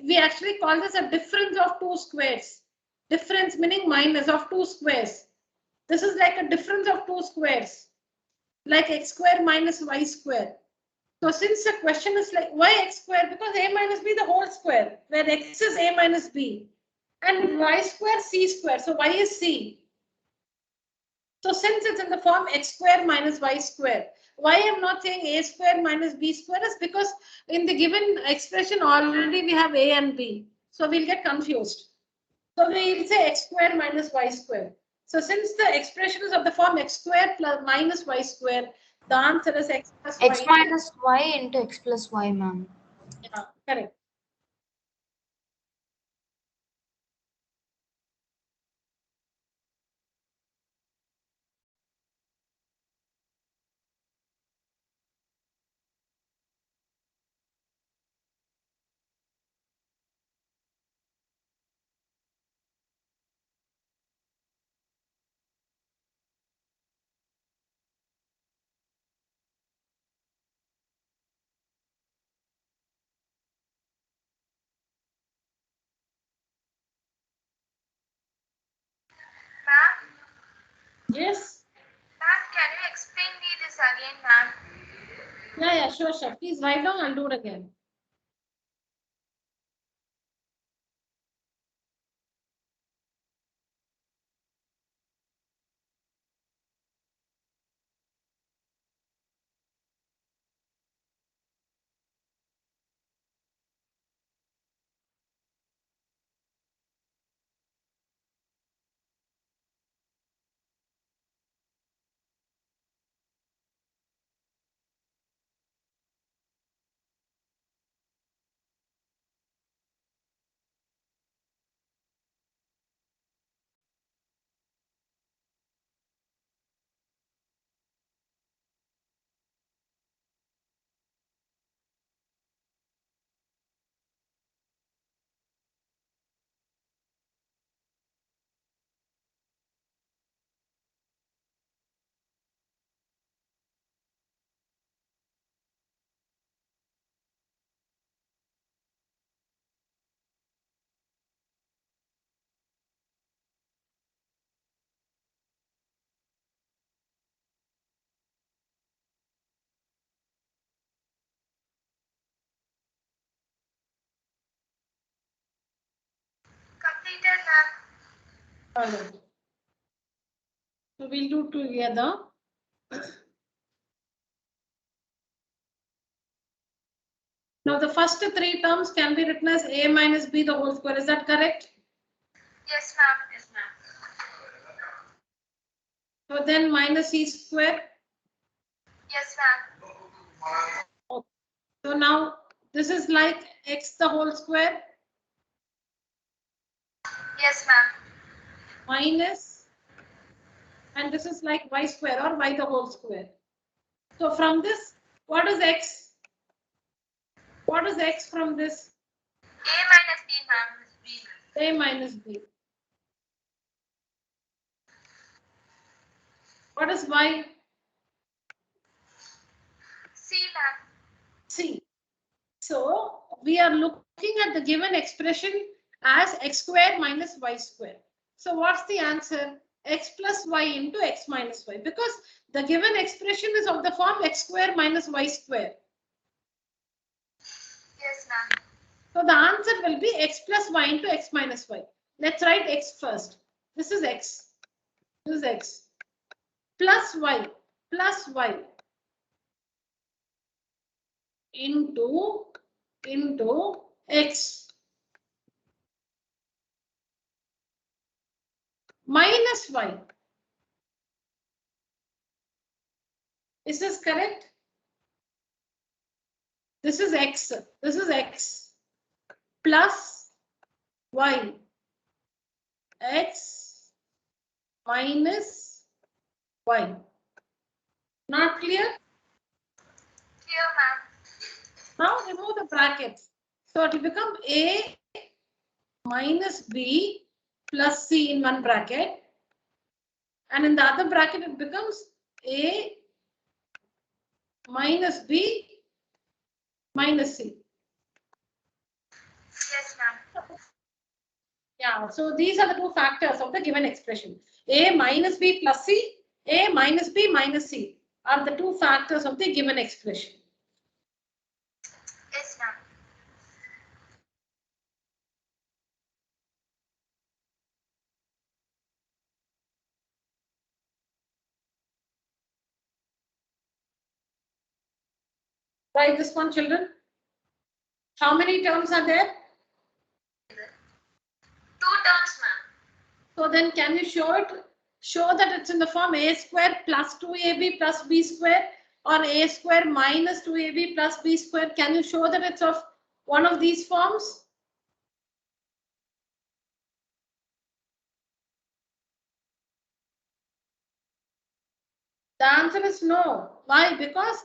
We actually call this a difference of two squares. Difference meaning minus of two squares. This is like a difference of two squares, like x square minus y square. So since the question is like why x square, because a minus b the whole square, where x is a minus b, and y square c square. So y is c. So since it's in the form x square minus y square, why I'm not saying a square minus b square is because in the given expression already we have a and b. So we'll get confused. So we'll say x square minus y square. So since the expression is of the form x square plus minus y square, the answer is x plus y. X minus y into x plus y, ma'am. Yeah, correct. Ma'am, Yes. ma'am, can you explain me this again, ma'am? Yeah, sure. Please write down, I'll do it again. Completed, ma'am. All right. So we'll do together. Now the first three terms can be written as a minus b the whole square. Is that correct? Yes, ma'am. Yes, ma'am. So then minus c square. Yes, ma'am. Okay. So now this is like x the whole square Yes, ma'am. minus, and this is like y square or y the whole square. So from this, what is x? What is x from this? A minus B, ma'am. B. A minus b. What is y? C, ma'am. C. So we are looking at the given expression as x square minus y square. So what's the answer? X plus y into x minus y, because the given expression is of the form x square minus y square. Yes, ma'am. So the answer will be x plus y into x minus y. Let's write x first. This is x. This is x. Plus y into x minus y. Is this correct? This is x. This is x plus y. X minus y. Not clear? Clear, ma'am. Now remove the brackets. So it will become a minus b plus c in one bracket. And in the other bracket, it becomes a minus b minus c. Yes, ma'am. Yeah, so these are the two factors of the given expression. A minus b plus c, a minus b minus c are the two factors of the given expression. Yes, ma'am. Write this one, children. How many terms are there? 2 terms, ma'am. So then can you show it? show that it's in the form a square plus 2ab plus b square or a square minus 2ab plus b square? Can you show that it's of one of these forms? The answer is no. Why? Because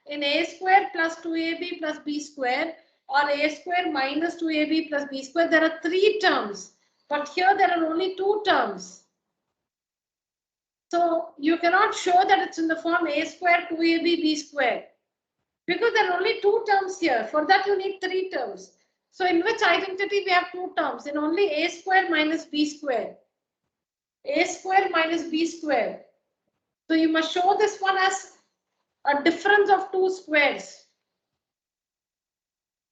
in a square plus 2ab plus b square or a square minus 2ab plus b square, there are 3 terms. But here there are only 2 terms. So you cannot show that it's in the form a square 2ab b square. Because there are only 2 terms here. For that you need 3 terms. So in which identity we have 2 terms? In only a square minus b square. A square minus b square. So you must show this one as a difference of 2 squares.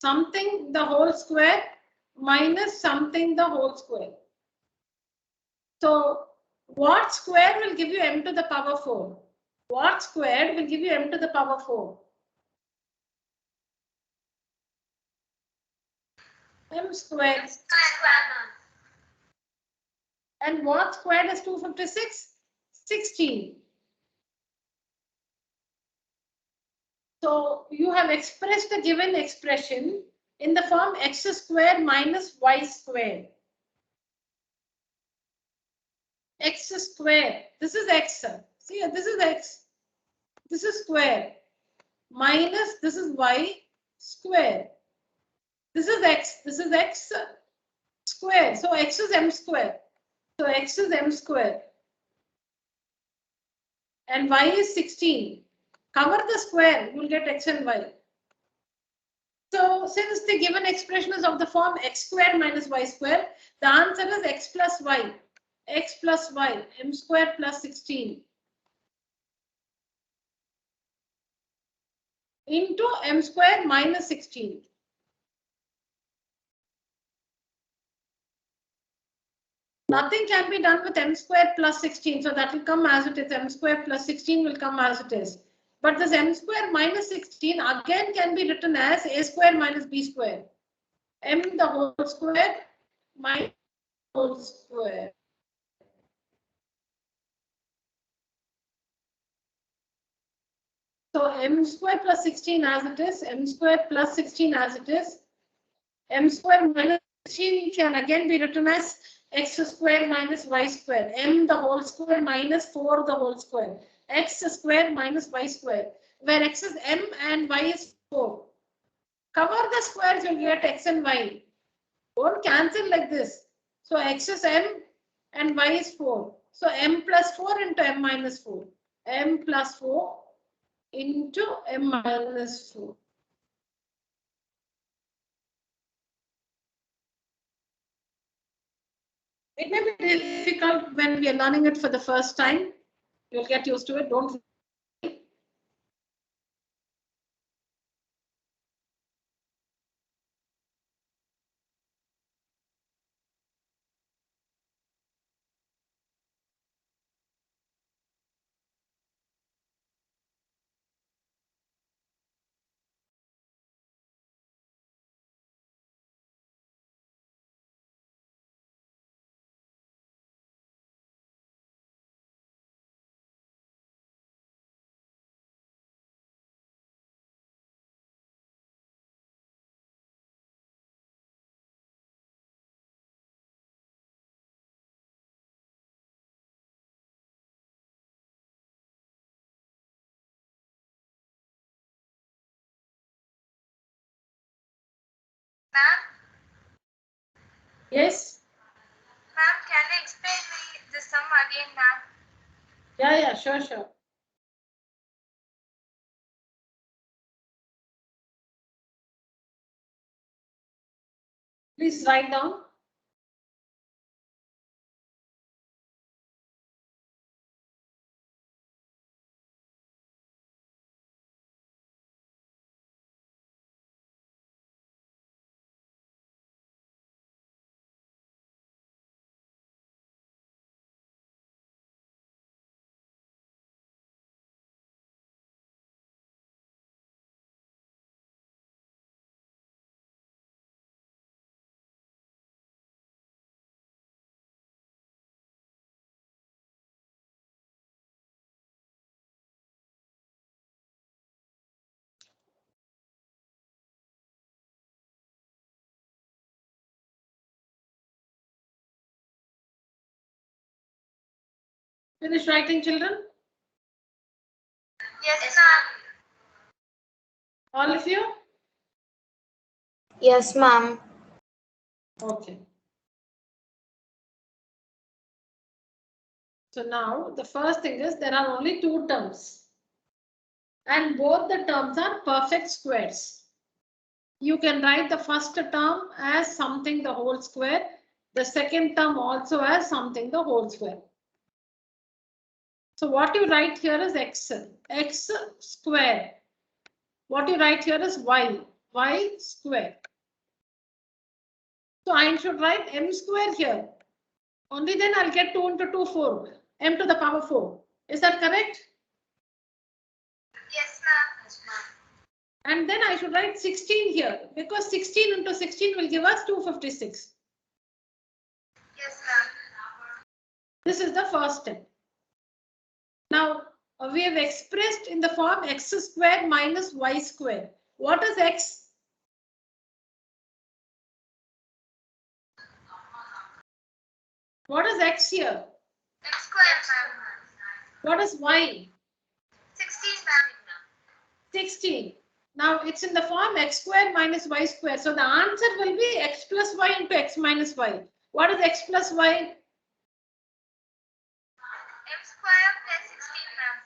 Something the whole square minus something the whole square. So what square will give you m to the power 4? What squared will give you m to the power 4? M squared. And what squared is 256? 16. So you have expressed the given expression in the form x squared minus y squared. X squared. This is x. See, this is x. This is square. Minus this is y square. This is x. This is x square. So x is m square. So x is m square. And y is 16. Cover the square, you will get x and y. So since the given expression is of the form x squared minus y square, the answer is x plus y. X plus y, m squared plus 16. Into m squared minus 16. Nothing can be done with m squared plus 16. So that will come as it is. M squared plus 16 will come as it is. But this m squared minus 16 again can be written as a squared minus b squared. M the whole square minus whole square. So m squared plus 16 as it is. M squared plus 16 as it is. M squared minus 16 can again be written as x squared minus y squared. M the whole square minus 4 the whole square. X squared minus y squared. Where x is m and y is 4. Cover the squares, you'll get x and y. Don't cancel like this. So x is m and y is 4. So m plus 4 into m minus 4. M plus 4 into m minus 4. It may be difficult when we are learning it for the first time. You'll get used to it. Don't Ma'am, Yes. ma'am, can you explain me the sum again, ma'am? Yeah, sure. Please write down. Finish writing, children? Yes, ma'am. All of you? Yes, ma'am. Okay. So now the first thing is there are only two terms. And both the terms are perfect squares. You can write the first term as something the whole square. The second term also as something the whole square. So what you write here is x square. What you write here is y square. So I should write m square here. Only then I'll get 2 into 2, 4. M to the power 4. Is that correct? Yes, ma'am. Yes, ma'am. And then I should write 16 here because 16 into 16 will give us 256. Yes, ma'am. This is the first step. Now we have expressed in the form x square minus y square. What is x? What is x here? X square, ma'am. What is y? 16, ma'am. 16. Now it's in the form x square minus y square. So the answer will be x plus y into x minus y. What is x plus y? M square plus 16, ma'am.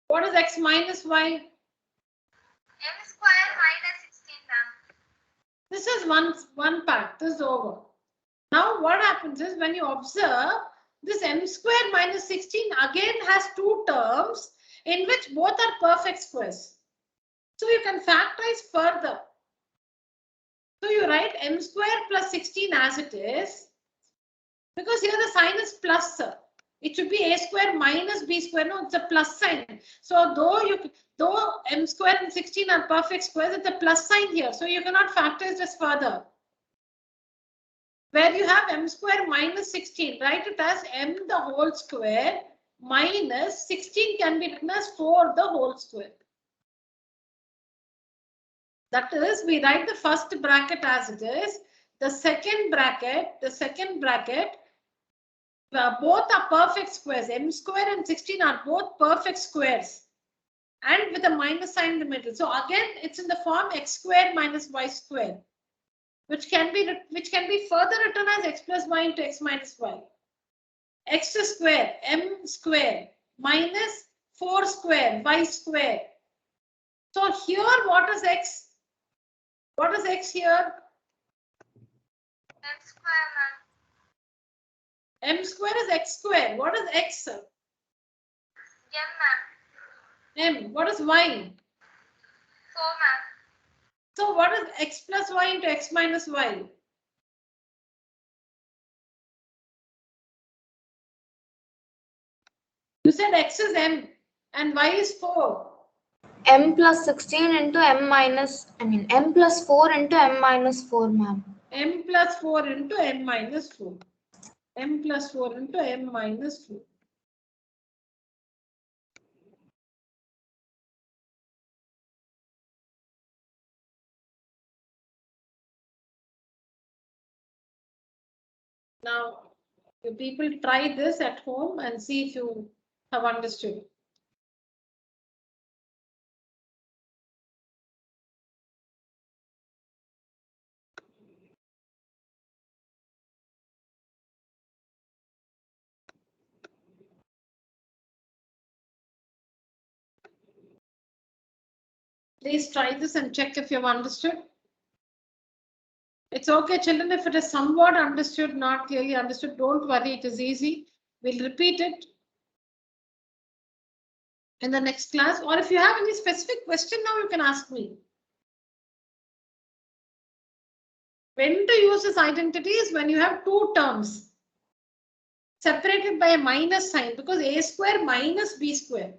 What is x minus y? M square minus 16, ma'am. This is one part. This is over. Now what happens is when you observe this m square minus 16 again has two terms in which both are perfect squares. So you can factorize further. So you write m square plus 16 as it is because here the sign is plus. It should be a square minus b square. No, it's a plus sign. So though m square and 16 are perfect squares, it's a plus sign here. So you cannot factorize this further. Where you have m square minus 16, write it as m the whole square minus 16 can be written as 4 the whole square. That is, we write the first bracket as it is. The second bracket, both are perfect squares. M square and 16 are both perfect squares. And with a minus sign in the middle. So again, it's in the form x square minus y square. Which can be further written as x plus y into x minus y. X square, m square minus 4 square, y square. So here what is x? What is x here? M square, ma'am. M square is x square. What is x? M, ma'am. M. What is y? 4, ma'am. So what is x plus y into x minus y? You said x is m and y is 4. M plus 16 into M plus 4 into M minus 4, ma'am. M plus 4 into m minus 4. M plus 4 into m minus 4. Now, you people try this at home and see if you have understood. Please try this and check if you have understood. It's okay, children, if it is somewhat understood, not clearly understood, don't worry, it is easy. We'll repeat it in the next class. Or if you have any specific question now, you can ask me. When to use this identity is when you have two terms separated by a minus sign, because a square minus b square.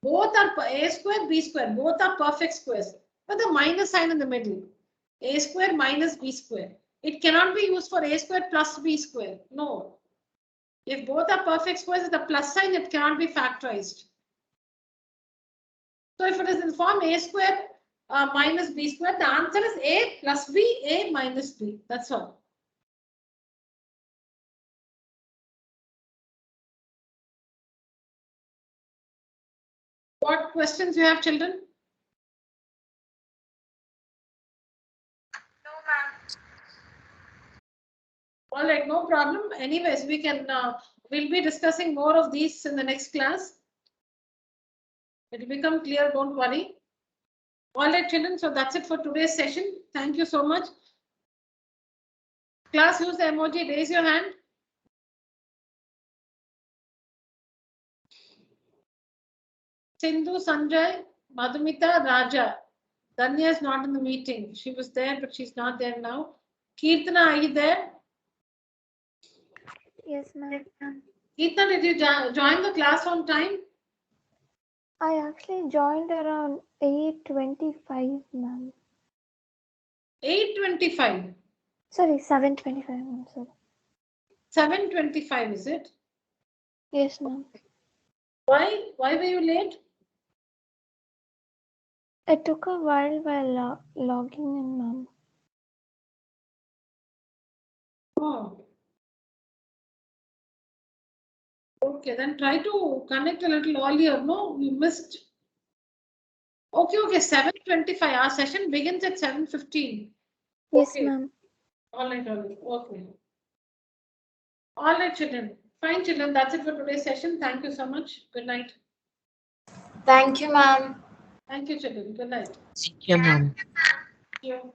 Both are a square, b square, both are perfect squares, but the minus sign in the middle. A square minus b square. It cannot be used for a square plus b square. No. If both are perfect squares with a plus sign, it cannot be factorized. So if it is in form a square minus b square, the answer is a plus b, a minus b. That's all. What questions you have, children? No, ma'am. All right, no problem. Anyways, we can, we'll be discussing more of these in the next class. It will become clear, don't worry. All right, children, so that's it for today's session. Thank you so much. Class, use the emoji, raise your hand. Sindhu, Sanjay, Madhumita, Raja. Danya is not in the meeting. She was there, but she's not there now. Kirtana, are you there? Yes, ma'am. Kirtana, did you join the class on time? I actually joined around 8:25, ma'am. 8:25. Sorry, 7:25, ma'am. Sorry. 7:25, is it? Yes, ma'am. Why? Why were you late? It took a while while logging in, ma'am. Oh. Okay, then try to connect a little earlier. No, you missed. Okay, 7:25. Our session begins at 7:15. Yes, Okay. ma'am. All right. Okay. All right, children. Fine, children. That's it for today's session. Thank you so much. Good night. Thank you, ma'am. Thank you, children. Good night. Thank you, ma'am. Thank you.